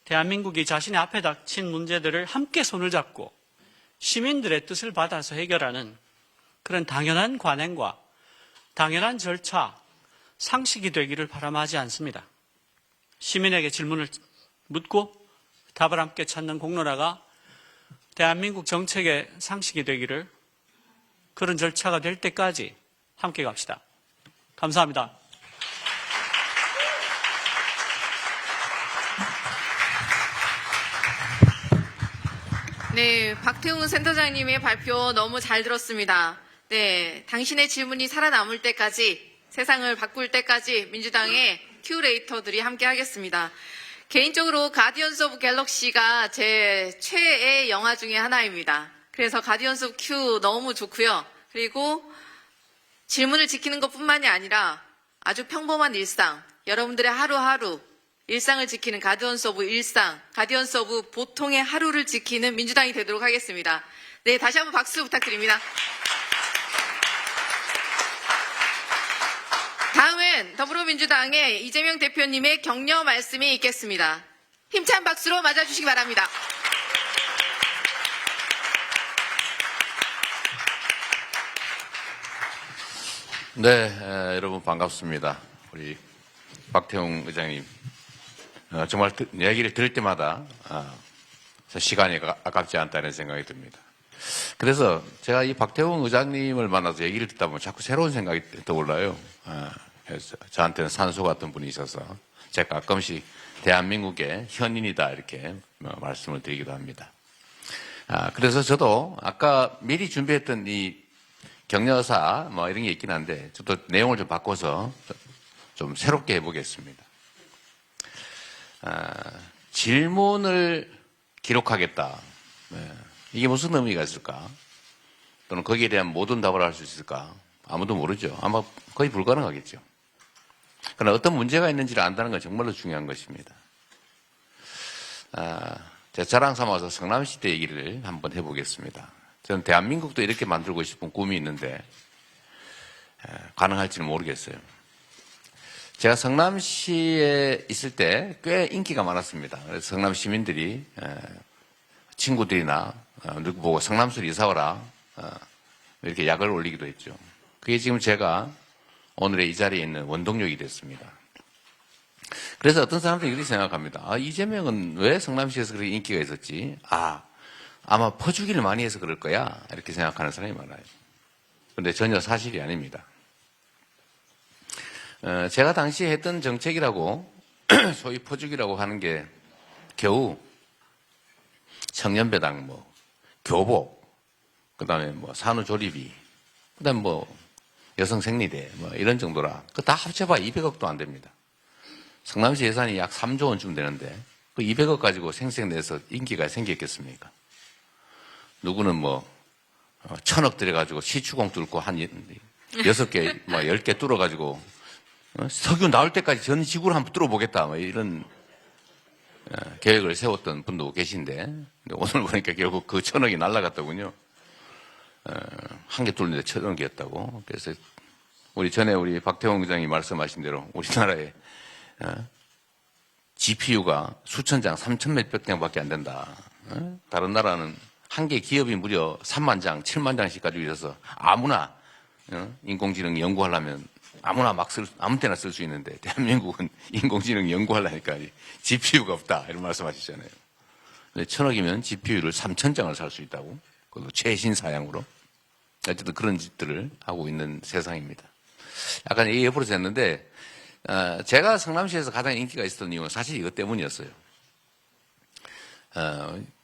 대한민국이 자신의 앞에 닥친 문제들을 함께 손을 잡고 시민들의 뜻을 받아서 해결하는 그런 당연한 관행과 당연한 절차, 상식이 되기를 바람하지 않습니다. 시민에게 질문을 묻고 답을 함께 찾는 공론화가 대한민국 정책의 상식이 되기를, 그런 절차가 될 때까지 함께 갑시다. 감사합니다. 네, 박태웅 센터장님의 발표 너무 잘 들었습니다. 네, 당신의 질문이 살아남을 때까지, 세상을 바꿀 때까지 민주당의 큐레이터들이 함께 하겠습니다. 개인적으로 가디언스 오브 갤럭시가 제 최애 영화 중에 하나입니다. 그래서 가디언스 오브 큐 너무 좋고요. 그리고 질문을 지키는 것뿐만이 아니라 아주 평범한 일상, 여러분들의 하루하루 일상을 지키는 가디언스 오브 일상, 가디언스 오브 보통의 하루를 지키는 민주당이 되도록 하겠습니다. 네, 다시 한번 박수 부탁드립니다. 다음은 더불어민주당의 이재명 대표님의 격려 말씀이 있겠습니다. 힘찬 박수로 맞아주시기 바랍니다. 네, 여러분 반갑습니다. 우리 박태웅 의장님, 정말 얘기를 들을 때마다 시간이 아깝지 않다는 생각이 듭니다. 그래서 제가 이 박태웅 의장님을 만나서 얘기를 듣다 보면 자꾸 새로운 생각이 떠올라요. 그래서 저한테는 산소 같은 분이 있어서 제가 가끔씩 대한민국의 현인이다 이렇게 말씀을 드리기도 합니다. 그래서 저도 아까 미리 준비했던 이 격려사 이런 게 있긴 한데 저도 내용을 좀 바꿔서 좀 새롭게 해보겠습니다. 질문을 기록하겠다. 이게 무슨 의미가 있을까? 또는 거기에 대한 모든 답을 할 수 있을까? 아무도 모르죠. 아마 거의 불가능하겠죠. 그러나 어떤 문제가 있는지를 안다는 건 정말로 중요한 것입니다. 제가 자랑 삼아서 성남시대 얘기를 한번 해보겠습니다. 저는 대한민국도 이렇게 만들고 싶은 꿈이 있는데 가능할지는 모르겠어요. 제가 성남시에 있을 때 꽤 인기가 많았습니다. 그래서 성남 시민들이 친구들이나 누구 보고 성남시로 이사 와라 이렇게 약을 올리기도 했죠. 그게 지금 제가 오늘의 이 자리에 있는 원동력이 됐습니다. 그래서 어떤 사람들이 이렇게 생각합니다. 이재명은 왜 성남시에서 그렇게 인기가 있었지? 아마 퍼주기를 많이 해서 그럴 거야. 이렇게 생각하는 사람이 많아요. 그런데 전혀 사실이 아닙니다. 제가 당시에 했던 정책이라고 소위 퍼주기라고 하는 게 겨우 청년배당, 교복, 그 다음에 산후조리비, 그 다음에 여성생리대, 이런 정도라. 그거 다 합쳐봐야 200억도 안 됩니다. 성남시 예산이 약 3조 원쯤 되는데, 그 200억 가지고 생색내서 인기가 생겼겠습니까? 누구는 1000억 들여가지고 시추공 뚫고 한 6개, 10개 뚫어가지고, 석유 나올 때까지 전 지구를 한번 뚫어보겠다, 이런 계획을 세웠던 분도 계신데, 오늘 보니까 결국 그 1000억이 날아갔더군요. 한 개 뚫는데 1000억이었다고. 그래서 전에 우리 박태웅 의장이 말씀하신 대로 우리나라에 GPU가 수천 장, 3천 몇백 장밖에 안 된다. 다른 나라는 한 개 기업이 무려 3만 장, 7만 장씩 가지고 있어서 아무나 인공지능 연구하려면 아무나 아무 때나 쓸 수 있는데 대한민국은 인공지능 연구하려니까 GPU가 없다. 이런 말씀하시잖아요. 근데 1000억이면 GPU를 3000장을 살 수 있다고. 그것도 최신 사양으로. 어쨌든 그런 짓들을 하고 있는 세상입니다. 약간 이 옆으로 됐는데 제가 성남시에서 가장 인기가 있었던 이유는 사실 이것 때문이었어요.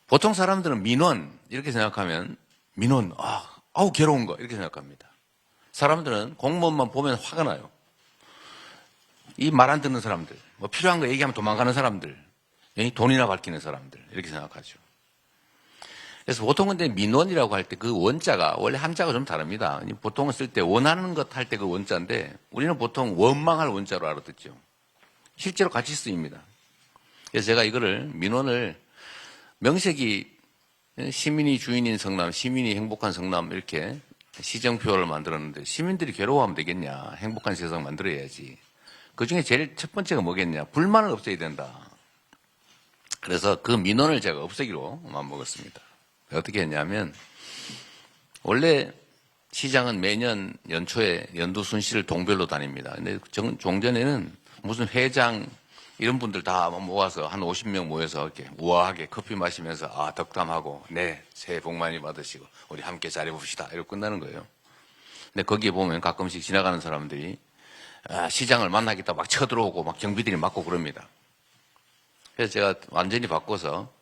보통 사람들은 민원 이렇게 생각하면 민원 아우 괴로운 거 이렇게 생각합니다. 사람들은 공무원만 보면 화가 나요. 이 말 안 듣는 사람들, 필요한 거 얘기하면 도망가는 사람들, 돈이나 밝히는 사람들 이렇게 생각하죠. 그래서 보통 근데 민원이라고 할 때 그 원자가 원래 한자가 좀 다릅니다. 보통은 쓸 때 원하는 것 할 때 그 원자인데 우리는 보통 원망할 원자로 알아듣죠. 실제로 같이 쓰입니다. 그래서 제가 이거를 민원을 명색이 시민이 주인인 성남, 시민이 행복한 성남 이렇게 시정표를 만들었는데 시민들이 괴로워하면 되겠냐. 행복한 세상 만들어야지. 그중에 제일 첫 번째가 뭐겠냐. 불만을 없애야 된다. 그래서 그 민원을 제가 없애기로 마음먹었습니다. 어떻게 했냐면 원래 시장은 매년 연초에 연두 순시를 동별로 다닙니다. 근데 종전에는 무슨 회장 이런 분들 다 모아서 한 50명 모여서 이렇게 우아하게 커피 마시면서 덕담하고 네 새해 복 많이 받으시고 우리 함께 잘해봅시다 이러고 끝나는 거예요. 근데 거기에 보면 가끔씩 지나가는 사람들이 시장을 만나겠다 막 쳐들어오고 막 경비들이 막고 그럽니다. 그래서 제가 완전히 바꿔서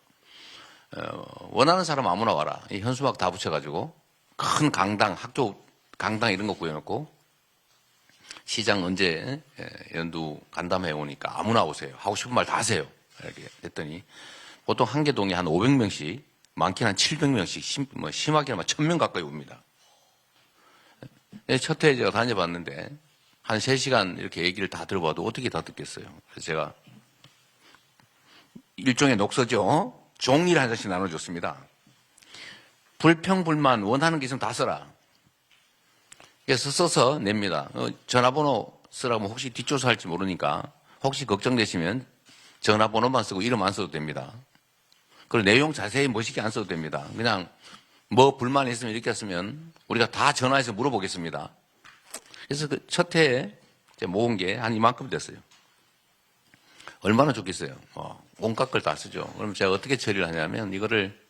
원하는 사람 아무나 와라. 이 현수막 다 붙여가지고 큰 강당, 학교 강당 이런 거 구해놓고 시장 언제 연두 간담회 오니까 아무나 오세요. 하고 싶은 말 다 하세요. 이렇게 했더니 보통 한 개 동에 한 500명씩, 많게는 한 700명씩, 심하게는 1000명 가까이 옵니다. 첫 해에 제가 다녀봤는데 한 3시간 이렇게 얘기를 다 들어봐도 어떻게 다 듣겠어요. 그래서 제가 일종의 녹서죠. 종이를 한 장씩 나눠줬습니다. 불평불만 원하는 게 있으면 다 써라. 그래서 써서 냅니다. 전화번호 쓰라고 혹시 뒷조사할지 모르니까 혹시 걱정되시면 전화번호만 쓰고 이름 안 써도 됩니다. 그리고 내용 자세히 멋있게 안 써도 됩니다. 그냥 불만이 있으면 이렇게 쓰면 우리가 다 전화해서 물어보겠습니다. 그래서 그 첫 해에 모은 게 한 이만큼 됐어요. 얼마나 좋겠어요. 온갖 걸 다 쓰죠. 그럼 제가 어떻게 처리를 하냐면 이거를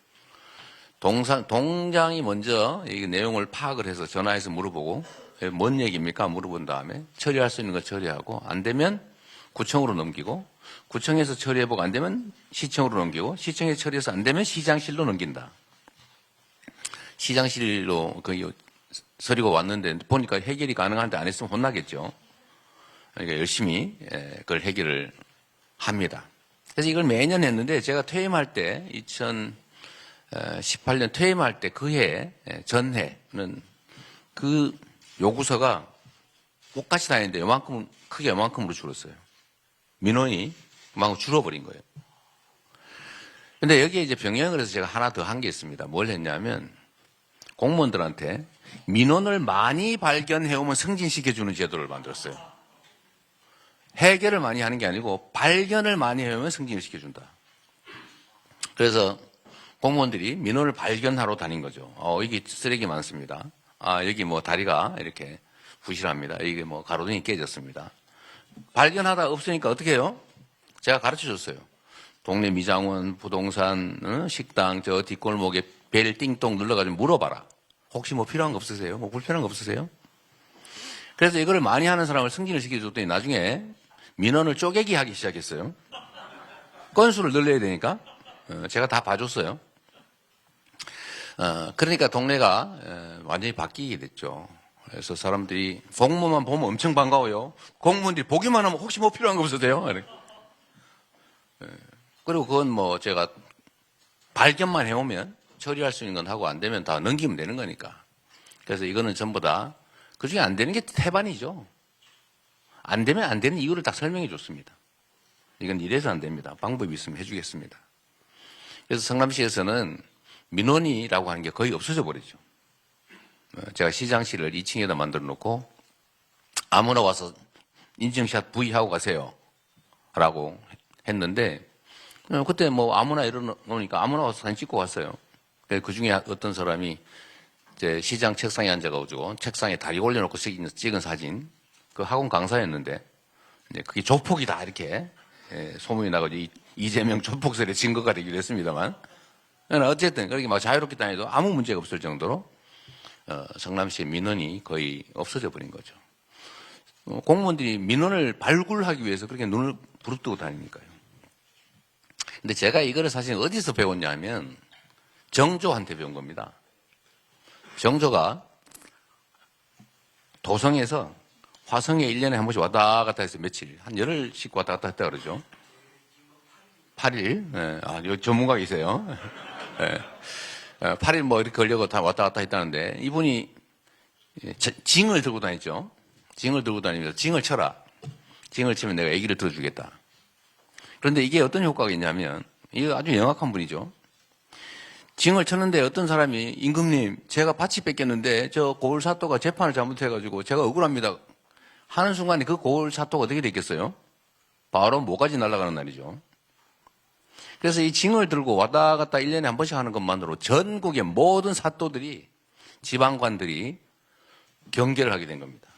동장이 먼저 이 내용을 파악을 해서 전화해서 물어보고 뭔 얘기입니까? 물어본 다음에 처리할 수 있는 거 처리하고 안 되면 구청으로 넘기고 구청에서 처리해보고 안 되면 시청으로 넘기고 시청에서 처리해서 안 되면 시장실로 넘긴다. 시장실로 그 서류가 왔는데 보니까 해결이 가능한데 안 했으면 혼나겠죠. 그러니까 열심히 그걸 해결을 합니다. 그래서 이걸 매년 했는데 제가 퇴임할 때 2018년 퇴임할 때 그 해 전해는 그 요구서가 똑같이 다니는데 요만큼 크게 요만큼으로 줄었어요. 민원이 그만큼 줄어버린 거예요. 근데 여기에 이제 병행을 해서 제가 하나 더 한 게 있습니다. 뭘 했냐면 공무원들한테 민원을 많이 발견해오면 승진시켜주는 제도를 만들었어요. 해결을 많이 하는 게 아니고 발견을 많이 해오면 승진을 시켜준다. 그래서 공무원들이 민원을 발견하러 다닌 거죠. 여기 쓰레기 많습니다. 여기 뭐 다리가 이렇게 부실합니다. 여기 뭐 가로등이 깨졌습니다. 발견하다 없으니까 어떻게 해요? 제가 가르쳐 줬어요. 동네 미장원, 부동산, 식당, 저 뒷골목에 벨 띵동 눌러가지고 물어봐라. 혹시 뭐 필요한 거 없으세요? 뭐 불편한 거 없으세요? 그래서 이거를 많이 하는 사람을 승진을 시켜줬더니 나중에 민원을 쪼개기 하기 시작했어요. 건수를 늘려야 되니까 제가 다 봐줬어요. 그러니까 동네가 완전히 바뀌게 됐죠. 그래서 사람들이 공무만 보면 엄청 반가워요. 공무원들이 보기만 하면 혹시 뭐 필요한 거 없으세요? 그리고 그건 뭐 제가 발견만 해오면 처리할 수 있는 건 하고 안 되면 다 넘기면 되는 거니까. 그래서 이거는 전부 다 그중에 안 되는 게 태반이죠. 안 되면 안 되는 이유를 딱 설명해 줬습니다. 이건 이래서 안 됩니다. 방법이 있으면 해주겠습니다. 그래서 성남시에서는 민원이라고 하는 게 거의 없어져 버리죠. 제가 시장실을 2층에다 만들어 놓고 아무나 와서 인증샷 부위하고 가세요. 라고 했는데 그때 뭐 아무나 이러놓으니까 아무나 와서 사진 찍고 갔어요. 그 중에 어떤 사람이 이제 시장 책상에 앉아가지고 책상에 다리 올려놓고 찍은 사진, 그 학원 강사였는데 이제 그게 조폭이다 이렇게 소문이 나가지고 이재명 조폭설의 증거가 되기도 했습니다만 어쨌든 그렇게 막 자유롭게 다녀도 아무 문제가 없을 정도로 성남시의 민원이 거의 없어져 버린 거죠. 공무원들이 민원을 발굴하기 위해서 그렇게 눈을 부릅뜨고 다니니까요. 근데 제가 이거를 사실 어디서 배웠냐 하면 정조한테 배운 겁니다. 정조가 도성에서 화성에 1년에 한 번씩 왔다 갔다 해서 며칠, 한 열흘씩 왔다 갔다 했다 그러죠. 8일. 여기 전문가이세요. 8일 뭐 이렇게 걸려고 다 왔다 갔다 했다는데 이분이 징을 들고 다녔죠. 징을 들고 다니면서 징을 쳐라. 징을 치면 내가 얘기를 들어주겠다. 그런데 이게 어떤 효과가 있냐면 이거 아주 영악한 분이죠. 징을 쳤는데 어떤 사람이 임금님 제가 밭이 뺏겼는데 저 고을사또가 재판을 잘못해가지고 제가 억울합니다 하는 순간에 그 고을사또가 어떻게 됐겠어요? 바로 뭐까지 날아가는 날이죠. 그래서 이 징을 들고 왔다 갔다 1년에 한 번씩 하는 것만으로 전국의 모든 사또들이 지방관들이 경계를 하게 된 겁니다.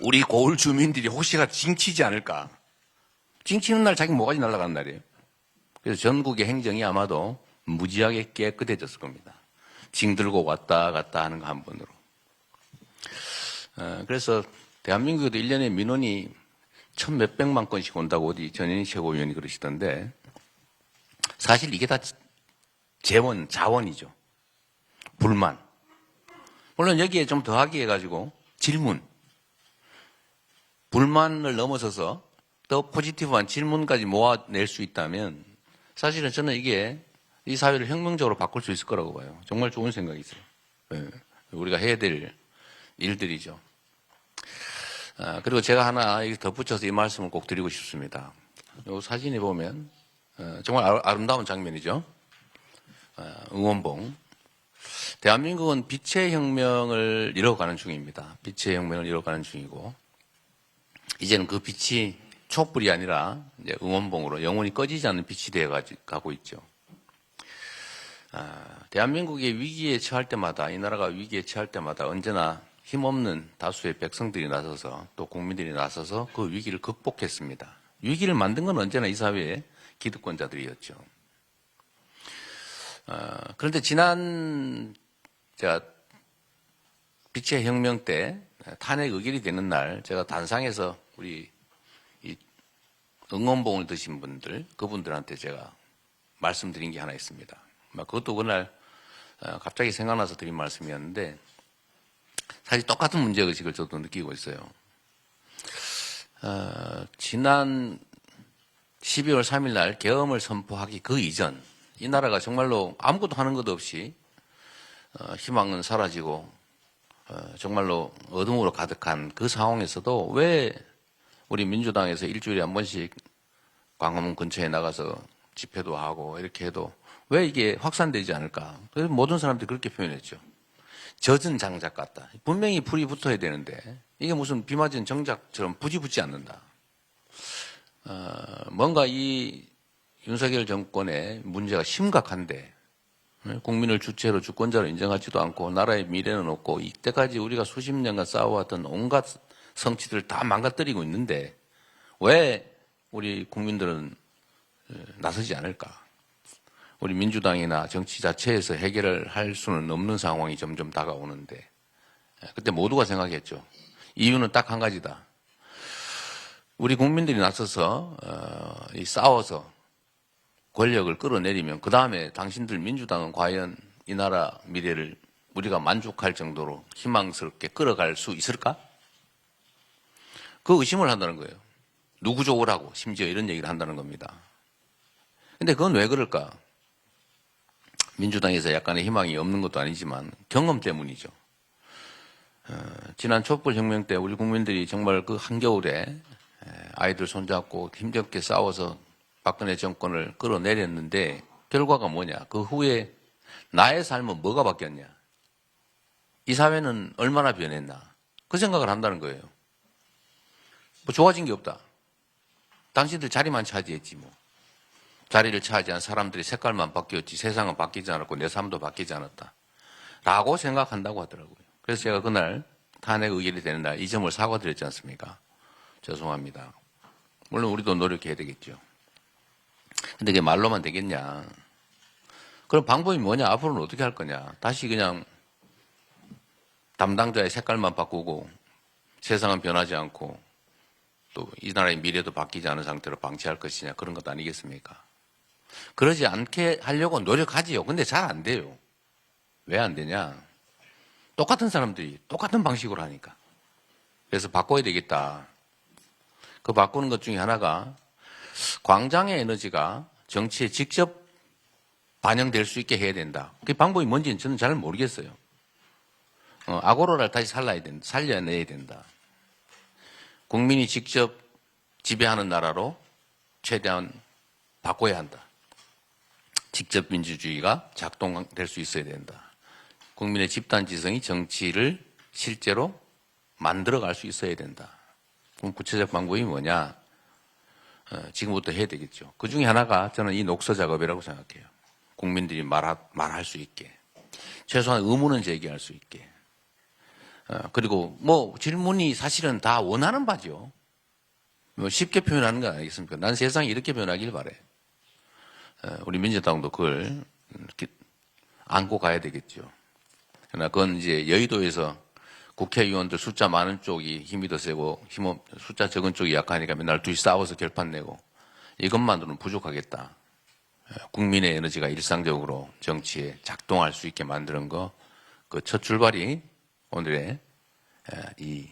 우리 고을 주민들이 혹시나 징치지 않을까. 징치는 날 자기 뭐까지 날아가는 날이에요. 그래서 전국의 행정이 아마도 무지하게 깨끗해졌을 겁니다. 징 들고 왔다 갔다 하는 거 한 번으로. 그래서 대한민국에도 1년에 민원이 1,몇백만 건씩 온다고 어디 전현희 최고위원이 그러시던데 사실 이게 다 자원이죠. 불만. 물론 여기에 좀 더하기 해가지고 질문. 불만을 넘어서서 더 포지티브한 질문까지 모아낼 수 있다면 사실은 저는 이게 이 사회를 혁명적으로 바꿀 수 있을 거라고 봐요. 정말 좋은 생각이 있어요. 우리가 해야 될 일들이죠. 그리고 제가 하나 덧붙여서 이 말씀을 꼭 드리고 싶습니다. 이 사진에 보면 정말 아름다운 장면이죠. 응원봉. 대한민국은 빛의 혁명을 이뤄가는 중입니다. 빛의 혁명을 이뤄가는 중이고 이제는 그 빛이 촛불이 아니라 이제 응원봉으로 영원히 꺼지지 않는 빛이 되어 가고 있죠. 대한민국이 위기에 처할 때마다 이 나라가 위기에 처할 때마다 언제나 힘없는 다수의 백성들이 나서서 또 국민들이 나서서 그 위기를 극복했습니다. 위기를 만든 건 언제나 이 사회의 기득권자들이었죠. 그런데 지난 제가 빛의 혁명 때 탄핵 의결이 되는 날 제가 단상에서 우리 이 응원봉을 드신 분들 그분들한테 제가 말씀드린 게 하나 있습니다. 그것도 그날 갑자기 생각나서 드린 말씀이었는데 사실 똑같은 문제의식을 저도 느끼고 있어요. 지난 12월 3일 날 계엄을 선포하기 그 이전 이 나라가 정말로 아무것도 하는 것 없이 희망은 사라지고 정말로 어둠으로 가득한 그 상황에서도 왜 우리 민주당에서 일주일에 한 번씩 광화문 근처에 나가서 집회도 하고 이렇게 해도 왜 이게 확산되지 않을까? 그래서 모든 사람들이 그렇게 표현했죠. 젖은 장작 같다. 분명히 불이 붙어야 되는데 이게 무슨 비 맞은 정작처럼 불이 붙지 않는다. 뭔가 이 윤석열 정권의 문제가 심각한데 국민을 주체로 주권자로 인정하지도 않고 나라의 미래는 없고 이때까지 우리가 수십 년간 쌓아왔던 온갖 성취들을 다 망가뜨리고 있는데 왜 우리 국민들은 나서지 않을까? 우리 민주당이나 정치 자체에서 해결을 할 수는 없는 상황이 점점 다가오는데 그때 모두가 생각했죠. 이유는 딱 한 가지다. 우리 국민들이 나서서 싸워서 권력을 끌어내리면 그 다음에 당신들 민주당은 과연 이 나라 미래를 우리가 만족할 정도로 희망스럽게 끌어갈 수 있을까? 그 의심을 한다는 거예요. 누구 좋으라고 심지어 이런 얘기를 한다는 겁니다. 근데 그건 왜 그럴까? 민주당에서 약간의 희망이 없는 것도 아니지만 경험 때문이죠. 지난 촛불혁명 때 우리 국민들이 정말 그 한겨울에 아이들 손잡고 힘겹게 싸워서 박근혜 정권을 끌어내렸는데 결과가 뭐냐? 그 후에 나의 삶은 뭐가 바뀌었냐? 이 사회는 얼마나 변했나? 그 생각을 한다는 거예요. 뭐 좋아진 게 없다. 당신들 자리만 차지했지 뭐. 자리를 차지한 사람들이 색깔만 바뀌었지 세상은 바뀌지 않았고 내 삶도 바뀌지 않았다. 라고 생각한다고 하더라고요. 그래서 제가 그날 탄핵 의결이 되는 날 이 점을 사과드렸지 않습니까? 죄송합니다. 물론 우리도 노력해야 되겠죠. 근데 그게 말로만 되겠냐? 그럼 방법이 뭐냐? 앞으로는 어떻게 할 거냐? 다시 그냥 담당자의 색깔만 바꾸고 세상은 변하지 않고 또 이 나라의 미래도 바뀌지 않은 상태로 방치할 것이냐? 그런 것도 아니겠습니까? 그러지 않게 하려고 노력하지요. 근데 잘 안 돼요. 왜 안 되냐? 똑같은 사람들이 똑같은 방식으로 하니까. 그래서 바꿔야 되겠다. 그 바꾸는 것 중에 하나가 광장의 에너지가 정치에 직접 반영될 수 있게 해야 된다. 그 방법이 뭔지는 저는 잘 모르겠어요. 아고라를 다시 살려내야 된다. 국민이 직접 지배하는 나라로 최대한 바꿔야 한다. 직접 민주주의가 작동될 수 있어야 된다. 국민의 집단지성이 정치를 실제로 만들어갈 수 있어야 된다. 그럼 구체적 방법이 뭐냐? 지금부터 해야 되겠죠. 그 중에 하나가 저는 이 녹서 작업이라고 생각해요. 국민들이 말할 수 있게. 최소한 의문은 제기할 수 있게. 그리고 뭐 질문이 사실은 다 원하는 바죠. 뭐 쉽게 표현하는 거 아니겠습니까? 난 세상이 이렇게 변하길 바래. 우리 민주당도 그걸 안고 가야 되겠죠. 그러나 그건 이제 여의도에서 국회의원들 숫자 많은 쪽이 힘이 더 세고 숫자 적은 쪽이 약하니까 맨날 둘이 싸워서 결판 내고 이것만으로는 부족하겠다. 국민의 에너지가 일상적으로 정치에 작동할 수 있게 만드는 거 그 첫 출발이 오늘의 이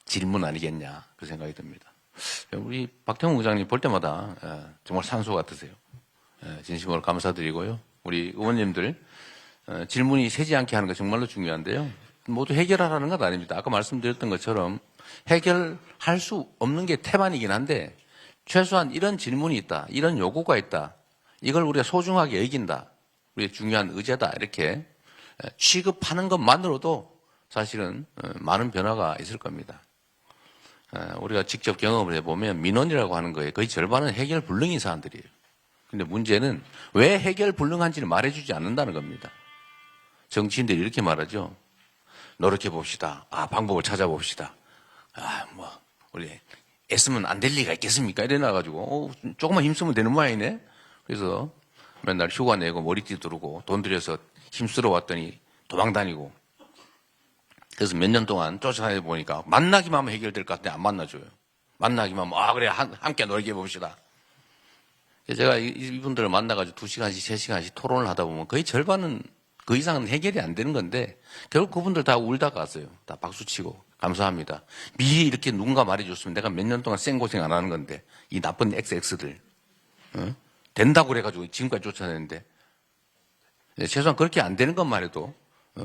질문 아니겠냐 그 생각이 듭니다. 우리 박태웅 의장님 볼 때마다 정말 산소 같으세요. 진심으로 감사드리고요. 우리 의원님들 질문이 새지 않게 하는 거 정말로 중요한데요. 모두 해결하라는 건 아닙니다. 아까 말씀드렸던 것처럼 해결할 수 없는 게 태반이긴 한데 최소한 이런 질문이 있다. 이런 요구가 있다. 이걸 우리가 소중하게 여긴다. 우리의 중요한 의제다. 이렇게 취급하는 것만으로도 사실은 많은 변화가 있을 겁니다. 우리가 직접 경험을 해보면 민원이라고 하는 거에 거의 절반은 해결 불능인 사람들이에요. 근데 문제는 왜 해결 불능한지를 말해주지 않는다는 겁니다. 정치인들이 이렇게 말하죠. 노력해 봅시다. 방법을 찾아봅시다. 우리 애쓰면 안 될 리가 있겠습니까? 이래 나가지고 조금만 힘쓰면 되는 모양이네. 그래서 맨날 휴가 내고 머리띠 두르고 돈 들여서 힘쓰러 왔더니 도망 다니고. 그래서 몇 년 동안 쫓아다니 보니까 만나기만 하면 해결될 것 같은데 안 만나줘요. 만나기만 하면 그래 함께 놀게 해봅시다. 제가 이분들을 만나가지고 2시간씩 3시간씩 토론을 하다 보면 거의 절반은 그 이상은 해결이 안 되는 건데 결국 그분들 다 울다가 왔어요. 다 박수치고 감사합니다. 미리 이렇게 누군가 말해줬으면 내가 몇 년 동안 생고생 안 하는 건데 이 나쁜 XX들 된다고 그래가지고 지금까지 쫓아내는데 최소한 그렇게 안 되는 것만 해도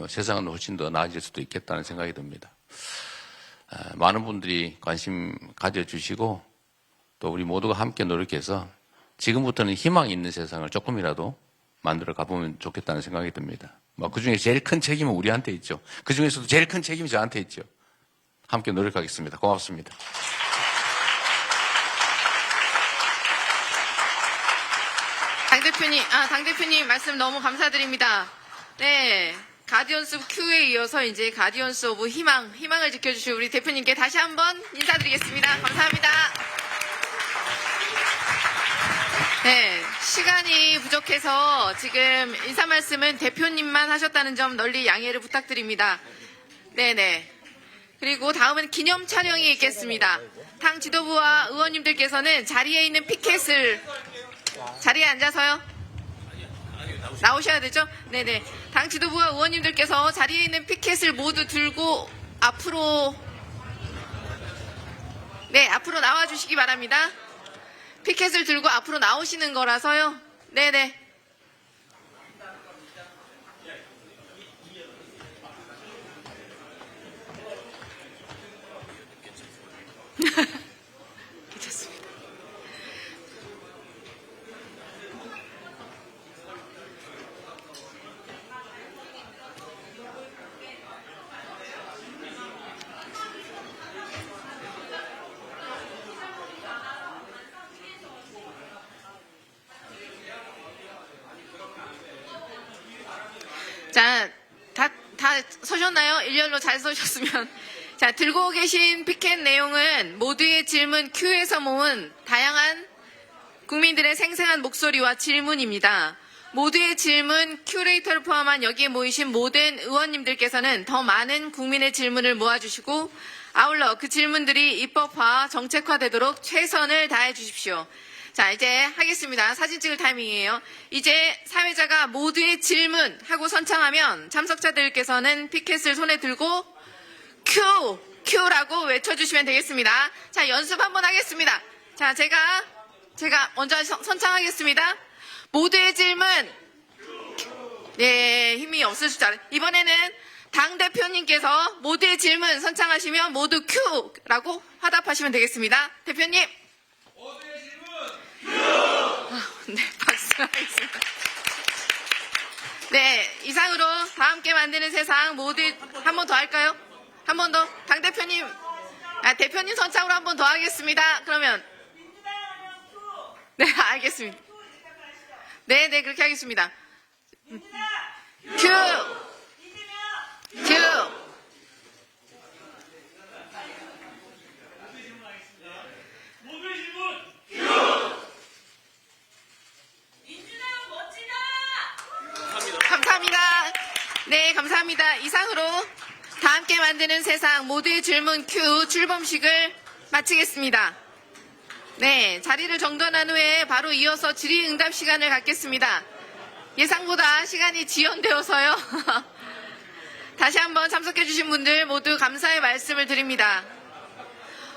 세상은 훨씬 더 나아질 수도 있겠다는 생각이 듭니다. 많은 분들이 관심 가져주시고 또 우리 모두가 함께 노력해서 지금부터는 희망이 있는 세상을 조금이라도 만들어 가보면 좋겠다는 생각이 듭니다. 그 중에 제일 큰 책임은 우리한테 있죠. 그 중에서도 제일 큰 책임이 저한테 있죠. 함께 노력하겠습니다. 고맙습니다. 당대표님 말씀 너무 감사드립니다. 네. 가디언스 오브 Q에 이어서 이제 가디언스 오브 희망을 지켜주실 우리 대표님께 다시 한번 인사드리겠습니다. 감사합니다. 네, 시간이 부족해서 지금 인사 말씀은 대표님만 하셨다는 점 널리 양해를 부탁드립니다. 네네. 그리고 다음은 기념 촬영이 있겠습니다. 당 지도부와 의원님들께서는 자리에 있는 피켓을 자리에 앉아서요. 나오셔야 되죠? 네네. 당 지도부와 의원님들께서 자리에 있는 피켓을 모두 들고 앞으로 나와 주시기 바랍니다. 피켓을 들고 앞으로 나오시는 거라서요. 네네. 괜찮습니다. 자, 다 서셨나요? 일렬로 잘 서셨으면. 자, 들고 계신 피켓 내용은 모두의 질문 Q에서 모은 다양한 국민들의 생생한 목소리와 질문입니다. 모두의 질문 큐레이터를 포함한 여기에 모이신 모든 의원님들께서는 더 많은 국민의 질문을 모아주시고 아울러 그 질문들이 입법화, 정책화되도록 최선을 다해 주십시오. 자, 이제 하겠습니다. 사진 찍을 타이밍이에요. 이제 사회자가 모두의 질문 하고 선창하면 참석자들께서는 피켓을 손에 들고 큐라고 외쳐주시면 되겠습니다. 자, 연습 한번 하겠습니다. 자, 제가 먼저 선창하겠습니다. 모두의 질문. 네, 힘이 없을 줄 알아요. 이번에는 당대표님께서 모두의 질문 선창하시면 모두 큐라고 화답하시면 되겠습니다. 대표님. 네, 박수 하겠습니다. 네, 이상으로 다 함께 만드는 세상 모두 한 번 더 할까요? 한 번 더. 당대표님, 대표님 선창으로 한 번 더 하겠습니다. 그러면. 네, 알겠습니다. 네, 그렇게 하겠습니다. 큐! 감사합니다. 네, 감사합니다. 이상으로 다 함께 만드는 세상 모두의 질문 Q 출범식을 마치겠습니다. 네, 자리를 정돈한 후에 바로 이어서 질의응답 시간을 갖겠습니다. 예상보다 시간이 지연되어서요. 다시 한번 참석해주신 분들 모두 감사의 말씀을 드립니다.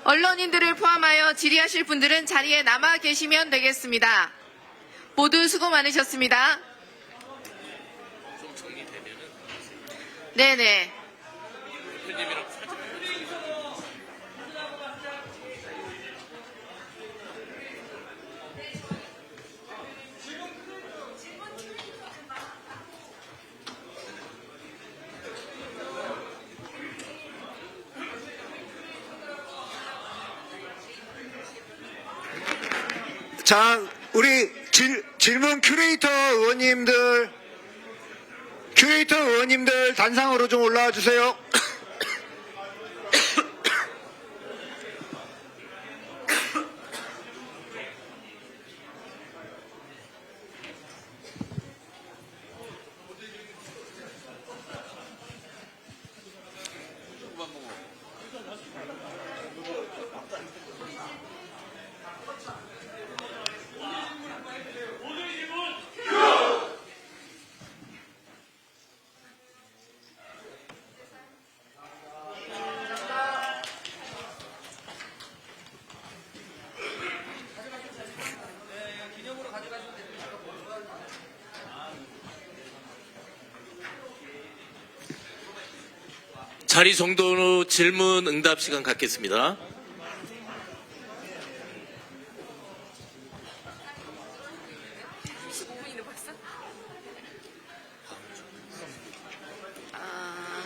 언론인들을 포함하여 질의하실 분들은 자리에 남아 계시면 되겠습니다. 모두 수고 많으셨습니다. 네네. 자, 우리 질문 큐레이터 의원님들 단상으로 좀 올라와 주세요. 자리 정돈 후 질문 응답 시간 갖겠습니다.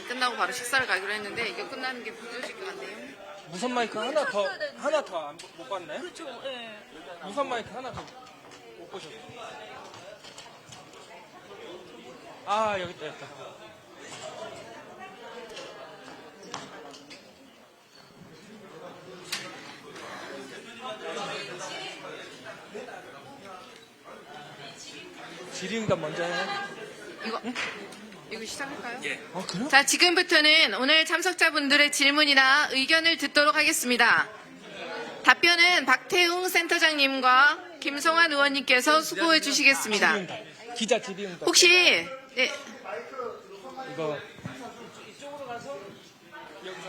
끝나고 바로 식사를 가기로 했는데 이거 끝나는 게 늦어질 것 같네요. 무선 마이크 하나 더 못 봤나요? 그렇죠. 예. 무선 마이크 하나 더 못 보셨어요. 아, 여기 있다. 질의응답 먼저 해. 이거 시작할까요? 예. 그래요? 자, 지금부터는 오늘 참석자분들의 질문이나 의견을 듣도록 하겠습니다. 답변은 박태웅 센터장님과 김성환 의원님께서 수고해 주시겠습니다. 기자 질의응답. 혹시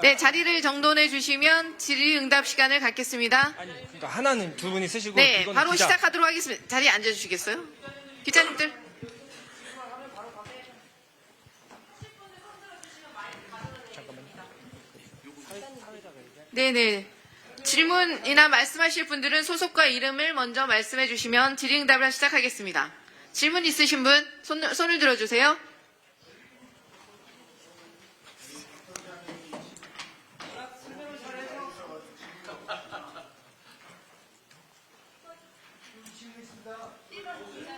네, 자리를 정돈해 주시면 질의응답 시간을 갖겠습니다. 그러니까 하나는 두 분이 쓰시고 네, 이거는 바로 기자. 시작하도록 하겠습니다. 자리에 앉아주시겠어요? 기자님들. 네네. 질문이나 말씀하실 분들은 소속과 이름을 먼저 말씀해 주시면 질의응답을 시작하겠습니다. 질문 있으신 분 손을 들어주세요.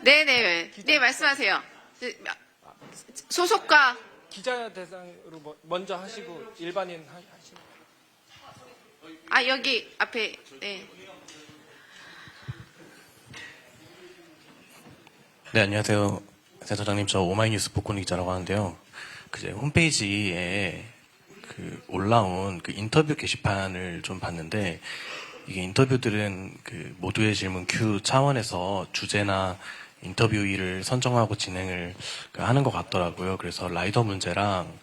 네네. 네, 말씀하세요. 소속과 기자 대상으로 먼저 하시고 일반인 하시고. 여기 앞에 네. 네, 안녕하세요. 센터장님, 저 오마이뉴스 복권 기자라고 하는데요. 그 홈페이지에 올라온 인터뷰 게시판을 좀 봤는데, 이게 인터뷰들은 모두의 질문 큐 차원에서 주제나 인터뷰일을 선정하고 진행을 하는 것 같더라고요. 그래서 라이더 문제랑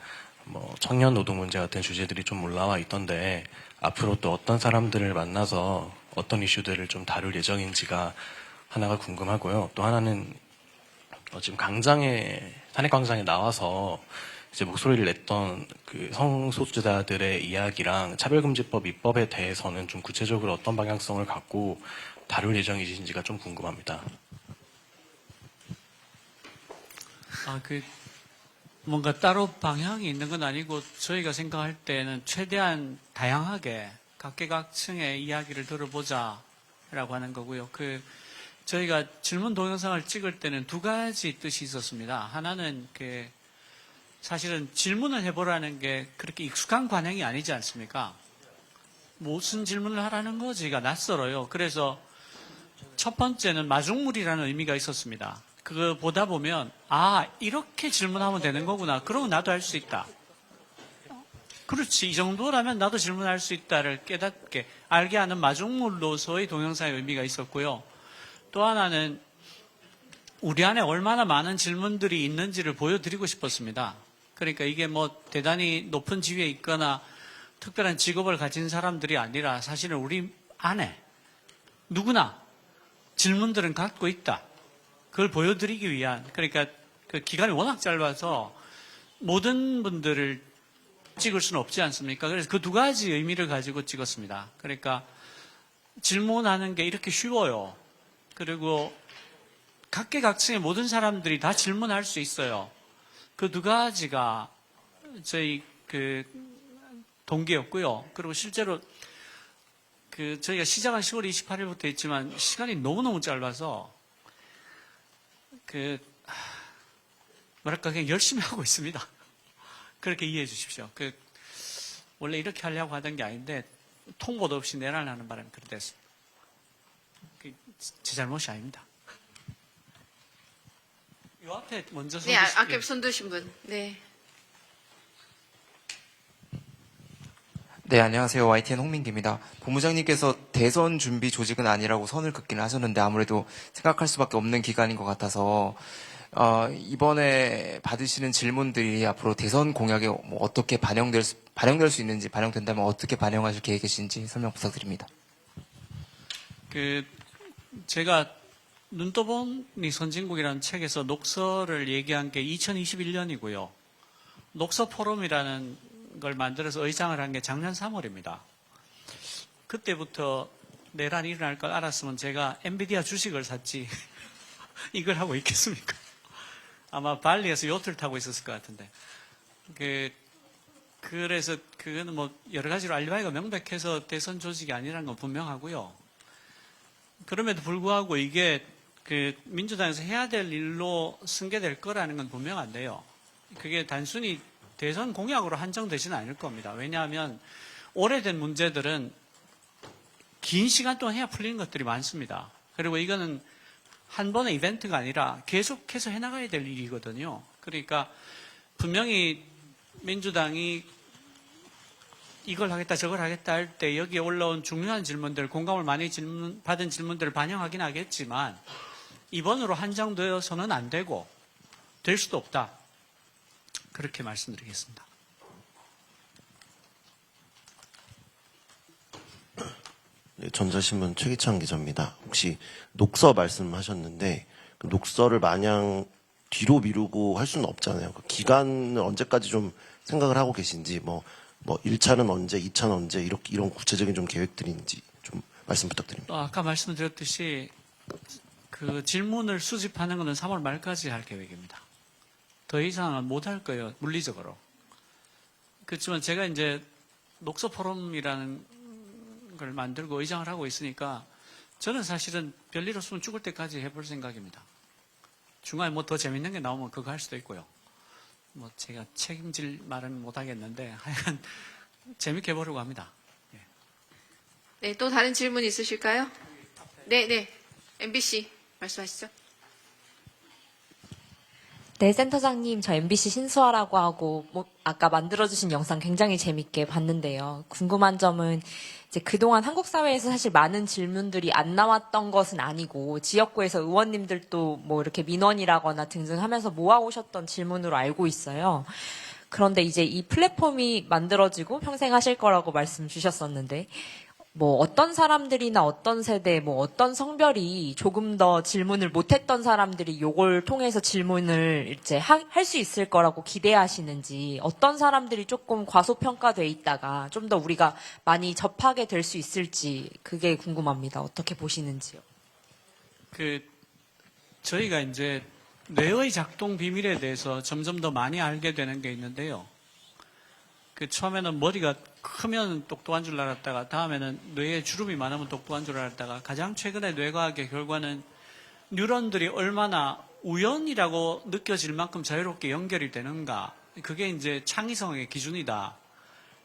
청년 노동 문제 같은 주제들이 좀 올라와 있던데, 앞으로 또 어떤 사람들을 만나서 어떤 이슈들을 좀 다룰 예정인지가 하나가 궁금하고요. 또 하나는 지금 탄핵광장에 나와서 이제 목소리를 냈던 성소수자들의 이야기랑 차별금지법 입법에 대해서는 좀 구체적으로 어떤 방향성을 갖고 다룰 예정이신지가 좀 궁금합니다. 뭔가 따로 방향이 있는 건 아니고 저희가 생각할 때는 최대한 다양하게 각계각층의 이야기를 들어보자라고 하는 거고요. 저희가 질문 동영상을 찍을 때는 두 가지 뜻이 있었습니다. 하나는 사실은 질문을 해보라는 게 그렇게 익숙한 관행이 아니지 않습니까? 무슨 질문을 하라는 거 저희가 낯설어요. 그래서 첫 번째는 마중물이라는 의미가 있었습니다. 그거 보다 보면 이렇게 질문하면 되는 거구나. 그러면 나도 할 수 있다. 그렇지, 이 정도라면 나도 질문할 수 있다를 깨닫게 알게 하는 마중물로서의 동영상의 의미가 있었고요. 또 하나는 우리 안에 얼마나 많은 질문들이 있는지를 보여드리고 싶었습니다. 그러니까 이게 대단히 높은 지위에 있거나 특별한 직업을 가진 사람들이 아니라 사실은 우리 안에 누구나 질문들은 갖고 있다. 그걸 보여드리기 위한, 그러니까 기간이 워낙 짧아서 모든 분들을 찍을 수는 없지 않습니까? 그래서 그 두 가지 의미를 가지고 찍었습니다. 그러니까 질문하는 게 이렇게 쉬워요. 그리고 각계각층의 모든 사람들이 다 질문할 수 있어요. 그 두 가지가 저희 동기였고요. 그리고 실제로 저희가 시작한 10월 28일부터 했지만 시간이 너무너무 짧아서 그냥 열심히 하고 있습니다. 그렇게 이해해 주십시오. 원래 이렇게 하려고 하던 게 아닌데 통보도 없이 내란하는 바람에 그렇게 됐습니다. 제 잘못이 아닙니다. 요 앞에 먼저 네, 아까 손 드신 분. 네. 네, 안녕하세요. YTN 홍민기입니다. 본부장님께서 대선 준비 조직은 아니라고 선을 긋기는 하셨는데 아무래도 생각할 수밖에 없는 기간인 것 같아서 이번에 받으시는 질문들이 앞으로 대선 공약에 어떻게 반영될 수 있는지, 반영된다면 어떻게 반영하실 계획이신지 설명 부탁드립니다. 제가 눈떠보니 선진국이라는 책에서 녹서를 얘기한 게 2021년이고요. 녹서 포럼이라는 걸 만들어서 의장을 한 게 작년 3월입니다. 그때부터 내란이 일어날 걸 알았으면 제가 엔비디아 주식을 샀지 이걸 하고 있겠습니까? 아마 발리에서 요트를 타고 있었을 것 같은데. 그래서 그거는 뭐 여러 가지로 알리바이가 명백해서 대선 조직이 아니라는 건 분명하고요. 그럼에도 불구하고 이게 민주당에서 해야 될 일로 승계될 거라는 건 분명한데요. 그게 단순히 대선 공약으로 한정되지는 않을 겁니다. 왜냐하면 오래된 문제들은 긴 시간 동안 해야 풀리는 것들이 많습니다. 그리고 이거는 한 번의 이벤트가 아니라 계속해서 해나가야 될 일이거든요. 그러니까 분명히 민주당이 이걸 하겠다 저걸 하겠다 할 때 여기에 올라온 중요한 질문들, 공감을 많이 받은 질문들을 반영하긴 하겠지만 이번으로 한정되어서는 안 되고 될 수도 없다. 그렇게 말씀드리겠습니다. 네, 전자신문 최기창 기자입니다. 혹시 녹서 말씀하셨는데 그 녹서를 마냥 뒤로 미루고 할 수는 없잖아요. 그 기간을 언제까지 좀 생각을 하고 계신지 뭐 1차는 언제, 2차는 언제 이런 구체적인 좀 계획들인지 좀 말씀 부탁드립니다. 아까 말씀드렸듯이 그 질문을 수집하는 것은 3월 말까지 할 계획입니다. 더 이상은 못 할 거예요, 물리적으로. 그렇지만 제가 이제 녹서 포럼이라는 걸 만들고 의장을 하고 있으니까 저는 사실은 별일 없으면 죽을 때까지 해볼 생각입니다. 중간에 뭐 더 재밌는 게 나오면 그거 할 수도 있고요. 뭐 제가 책임질 말은 못 하겠는데 하여간 재밌게 해보려고 합니다. 네, 또 다른 질문 있으실까요? 네. MBC 말씀하시죠. 네, 센터장님, 저 MBC 신수아라고 하고 아까 만들어주신 영상 굉장히 재밌게 봤는데요. 궁금한 점은 이제 그동안 한국 사회에서 사실 많은 질문들이 안 나왔던 것은 아니고 지역구에서 의원님들도 뭐 이렇게 민원이라거나 등등하면서 모아오셨던 질문으로 알고 있어요. 그런데 이제 이 플랫폼이 만들어지고 평생 하실 거라고 말씀 주셨었는데 뭐 어떤 사람들이나 어떤 세대, 뭐 어떤 성별이 조금 더 질문을 못했던 사람들이 요걸 통해서 질문을 이제 할 수 있을 거라고 기대하시는지, 어떤 사람들이 조금 과소평가돼 있다가 좀 더 우리가 많이 접하게 될 수 있을지 그게 궁금합니다. 어떻게 보시는지요? 저희가 이제 뇌의 작동 비밀에 대해서 점점 더 많이 알게 되는 게 있는데요. 처음에는 머리가 크면 똑똑한 줄 알았다가 다음에는 뇌에 주름이 많으면 똑똑한 줄 알았다가 가장 최근에 뇌과학의 결과는 뉴런들이 얼마나 우연이라고 느껴질 만큼 자유롭게 연결이 되는가, 그게 이제 창의성의 기준이다.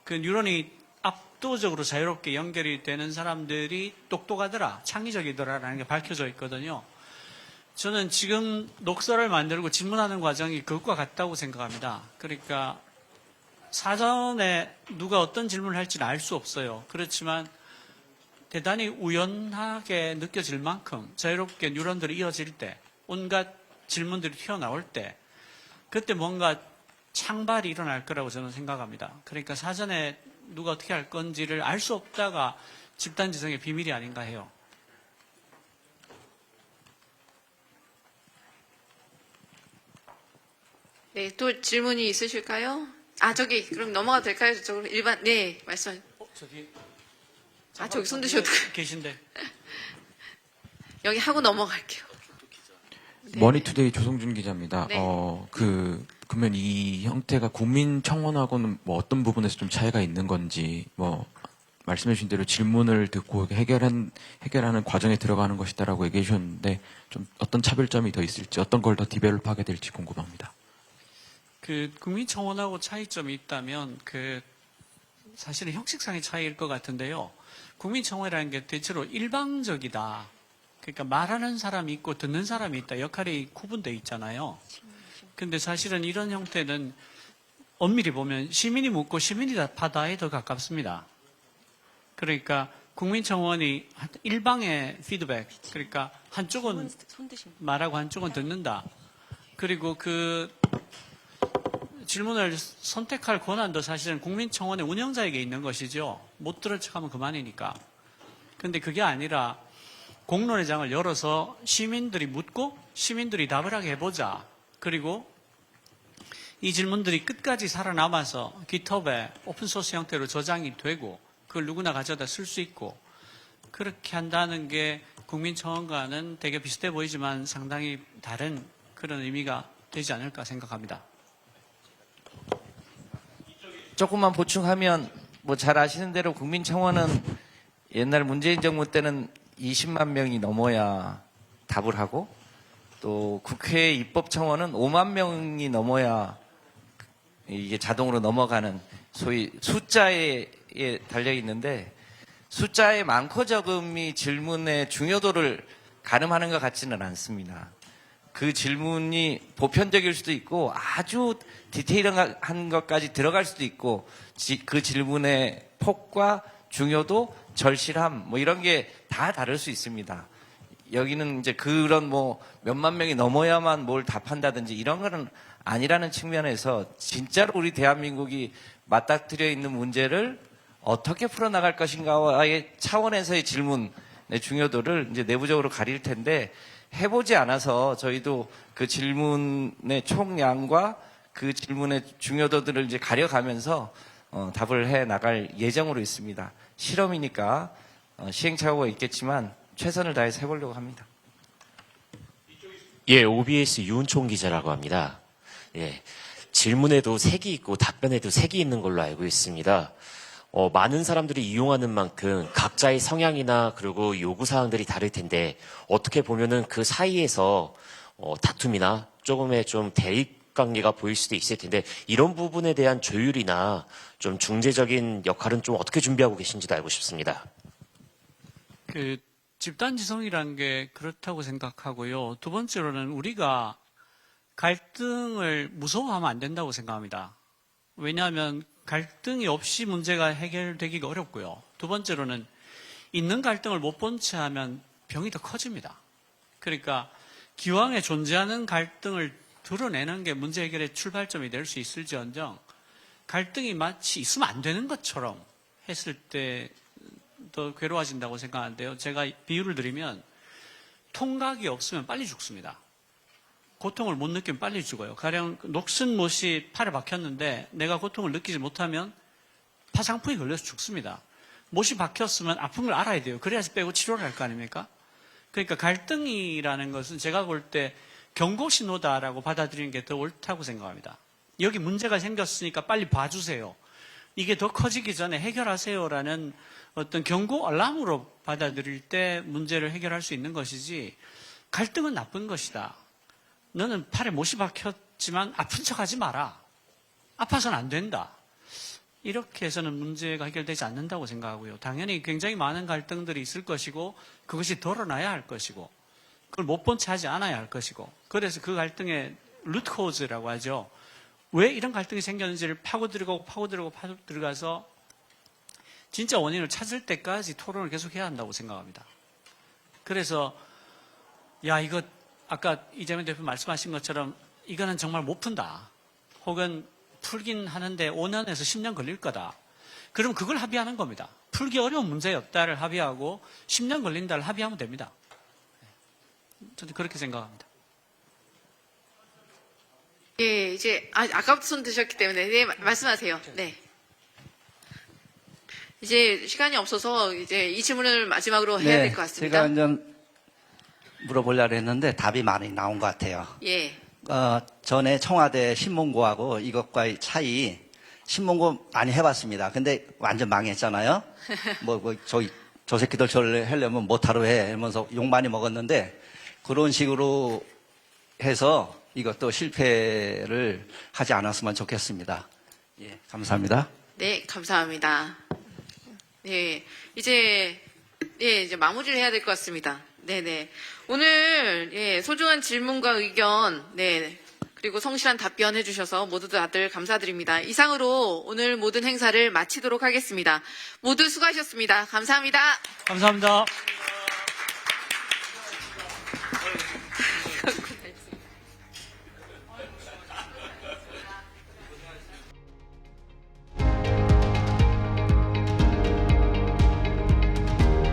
그 뉴런이 압도적으로 자유롭게 연결이 되는 사람들이 똑똑하더라, 창의적이더라라는 게 밝혀져 있거든요. 저는 지금 녹서를 만들고 질문하는 과정이 그것과 같다고 생각합니다. 그러니까 사전에 누가 어떤 질문을 할지는 알 수 없어요. 그렇지만 대단히 우연하게 느껴질 만큼 자유롭게 뉴런들이 이어질 때, 온갖 질문들이 튀어나올 때, 그때 뭔가 창발이 일어날 거라고 저는 생각합니다. 그러니까 사전에 누가 어떻게 할 건지를 알 수 없다가 집단지성의 비밀이 아닌가 해요. 네, 또 질문이 있으실까요? 저기 그럼 넘어가도 될까요? 저쪽으로 일반 말씀. 저기 손 드셔도 계신데. 여기 하고 넘어갈게요. 머니투데이 조성준 기자입니다. 네. 그러면 이 형태가 국민청원하고는 뭐 어떤 부분에서 좀 차이가 있는 건지, 뭐 말씀해 주신 대로 질문을 듣고 해결하는 과정에 들어가는 것이다라고 얘기해 주셨는데 좀 어떤 차별점이 더 있을지, 어떤 걸 더 디벨롭하게 될지 궁금합니다. 국민청원하고 차이점이 있다면 사실은 형식상의 차이일 것 같은데요. 국민청원이라는 게 대체로 일방적이다. 그러니까 말하는 사람이 있고 듣는 사람이 있다. 역할이 구분되어 있잖아요. 근데 사실은 이런 형태는 엄밀히 보면 시민이 묻고 시민이 답하다에 더 가깝습니다. 그러니까 국민청원이 일방의 피드백, 그러니까 한쪽은 말하고 한쪽은 듣는다. 그리고 질문을 선택할 권한도 사실은 국민청원의 운영자에게 있는 것이죠. 못 들은 척하면 그만이니까. 근데 그게 아니라 공론의 장을 열어서 시민들이 묻고 시민들이 답을 하게 해보자. 그리고 이 질문들이 끝까지 살아남아서 GitHub에 오픈소스 형태로 저장이 되고 그걸 누구나 가져다 쓸 수 있고 그렇게 한다는 게 국민청원과는 되게 비슷해 보이지만 상당히 다른 그런 의미가 되지 않을까 생각합니다. 조금만 보충하면 뭐 잘 아시는 대로 국민청원은 옛날 문재인 정부 때는 20만 명이 넘어야 답을 하고 또 국회 입법청원은 5만 명이 넘어야 이게 자동으로 넘어가는 소위 숫자에 달려 있는데 숫자의 많고 적음이 질문의 중요도를 가늠하는 것 같지는 않습니다. 그 질문이 보편적일 수도 있고 아주 디테일한 것까지 들어갈 수도 있고 그 질문의 폭과 중요도, 절실함 뭐 이런 게 다 다를 수 있습니다. 여기는 이제 그런 뭐 몇만 명이 넘어야만 뭘 답한다든지 이런 거는 아니라는 측면에서 진짜로 우리 대한민국이 맞닥뜨려 있는 문제를 어떻게 풀어나갈 것인가와의 차원에서의 질문의 중요도를 이제 내부적으로 가릴 텐데 해보지 않아서 저희도 그 질문의 총량과 그 질문의 중요도들을 이제 가려가면서 답을 해 나갈 예정으로 있습니다. 실험이니까 시행착오가 있겠지만 최선을 다해서 해보려고 합니다. 예, OBS 유은총 기자라고 합니다. 예, 질문에도 색이 있고 답변에도 색이 있는 걸로 알고 있습니다. 많은 사람들이 이용하는 만큼 각자의 성향이나 그리고 요구사항들이 다를 텐데 어떻게 보면은 그 사이에서 다툼이나 조금의 좀 대립관계가 보일 수도 있을 텐데 이런 부분에 대한 조율이나 좀 중재적인 역할은 좀 어떻게 준비하고 계신지도 알고 싶습니다. 그 집단지성이라는 게 그렇다고 생각하고요. 두 번째로는 우리가 갈등을 무서워하면 안 된다고 생각합니다. 왜냐하면 갈등이 없이 문제가 해결되기가 어렵고요. 두 번째로는 있는 갈등을 못 본 채 하면 병이 더 커집니다. 그러니까 기왕에 존재하는 갈등을 드러내는 게 문제 해결의 출발점이 될 수 있을지언정 갈등이 마치 있으면 안 되는 것처럼 했을 때 더 괴로워진다고 생각하는데요. 제가 비유를 드리면 통각이 없으면 빨리 죽습니다. 고통을 못 느끼면 빨리 죽어요. 가령 녹슨 못이 팔에 박혔는데 내가 고통을 느끼지 못하면 파상풍이 걸려서 죽습니다. 못이 박혔으면 아픈 걸 알아야 돼요. 그래야지 빼고 치료를 할 거 아닙니까? 그러니까 갈등이라는 것은 제가 볼 때 경고신호다라고 받아들이는 게 더 옳다고 생각합니다. 여기 문제가 생겼으니까 빨리 봐주세요. 이게 더 커지기 전에 해결하세요라는 어떤 경고 알람으로 받아들일 때 문제를 해결할 수 있는 것이지 갈등은 나쁜 것이다. 너는 팔에 못이 박혔지만 아픈 척하지 마라. 아파서는 안 된다. 이렇게 해서는 문제가 해결되지 않는다고 생각하고요. 당연히 굉장히 많은 갈등들이 있을 것이고 그것이 드러나야 할 것이고 그걸 못 본 채 하지 않아야 할 것이고 그래서 그 갈등의 루트 코즈라고 하죠. 왜 이런 갈등이 생겼는지를 파고들어가서 진짜 원인을 찾을 때까지 토론을 계속해야 한다고 생각합니다. 그래서 야 이거 아까 이재명 대표 말씀하신 것처럼 이거는 정말 못 푼다. 혹은 풀긴 하는데 5년에서 10년 걸릴 거다. 그럼 그걸 합의하는 겁니다. 풀기 어려운 문제였다를 합의하고 10년 걸린다를 합의하면 됩니다. 저는 그렇게 생각합니다. 예, 이제 아까부터 손 드셨기 때문에 네, 말씀하세요. 네. 이제 시간이 없어서 이제 이 질문을 마지막으로 해야 될 것 같습니다. 제가 이제 물어보려고 했는데 답이 많이 나온 것 같아요. 예. 전에 청와대 신문고하고 이것과의 차이, 신문고 많이 해봤습니다. 근데 완전 망했잖아요. 저 새끼들 저를 하려면 못하러 해. 이러면서 욕 많이 먹었는데 그런 식으로 해서 이것도 실패를 하지 않았으면 좋겠습니다. 예, 감사합니다. 네, 감사합니다. 네, 이제 마무리를 해야 될 것 같습니다. 네네. 오늘, 소중한 질문과 의견, 그리고 성실한 답변 해주셔서 모두 다들 감사드립니다. 이상으로 오늘 모든 행사를 마치도록 하겠습니다. 모두 수고하셨습니다. 감사합니다. 감사합니다.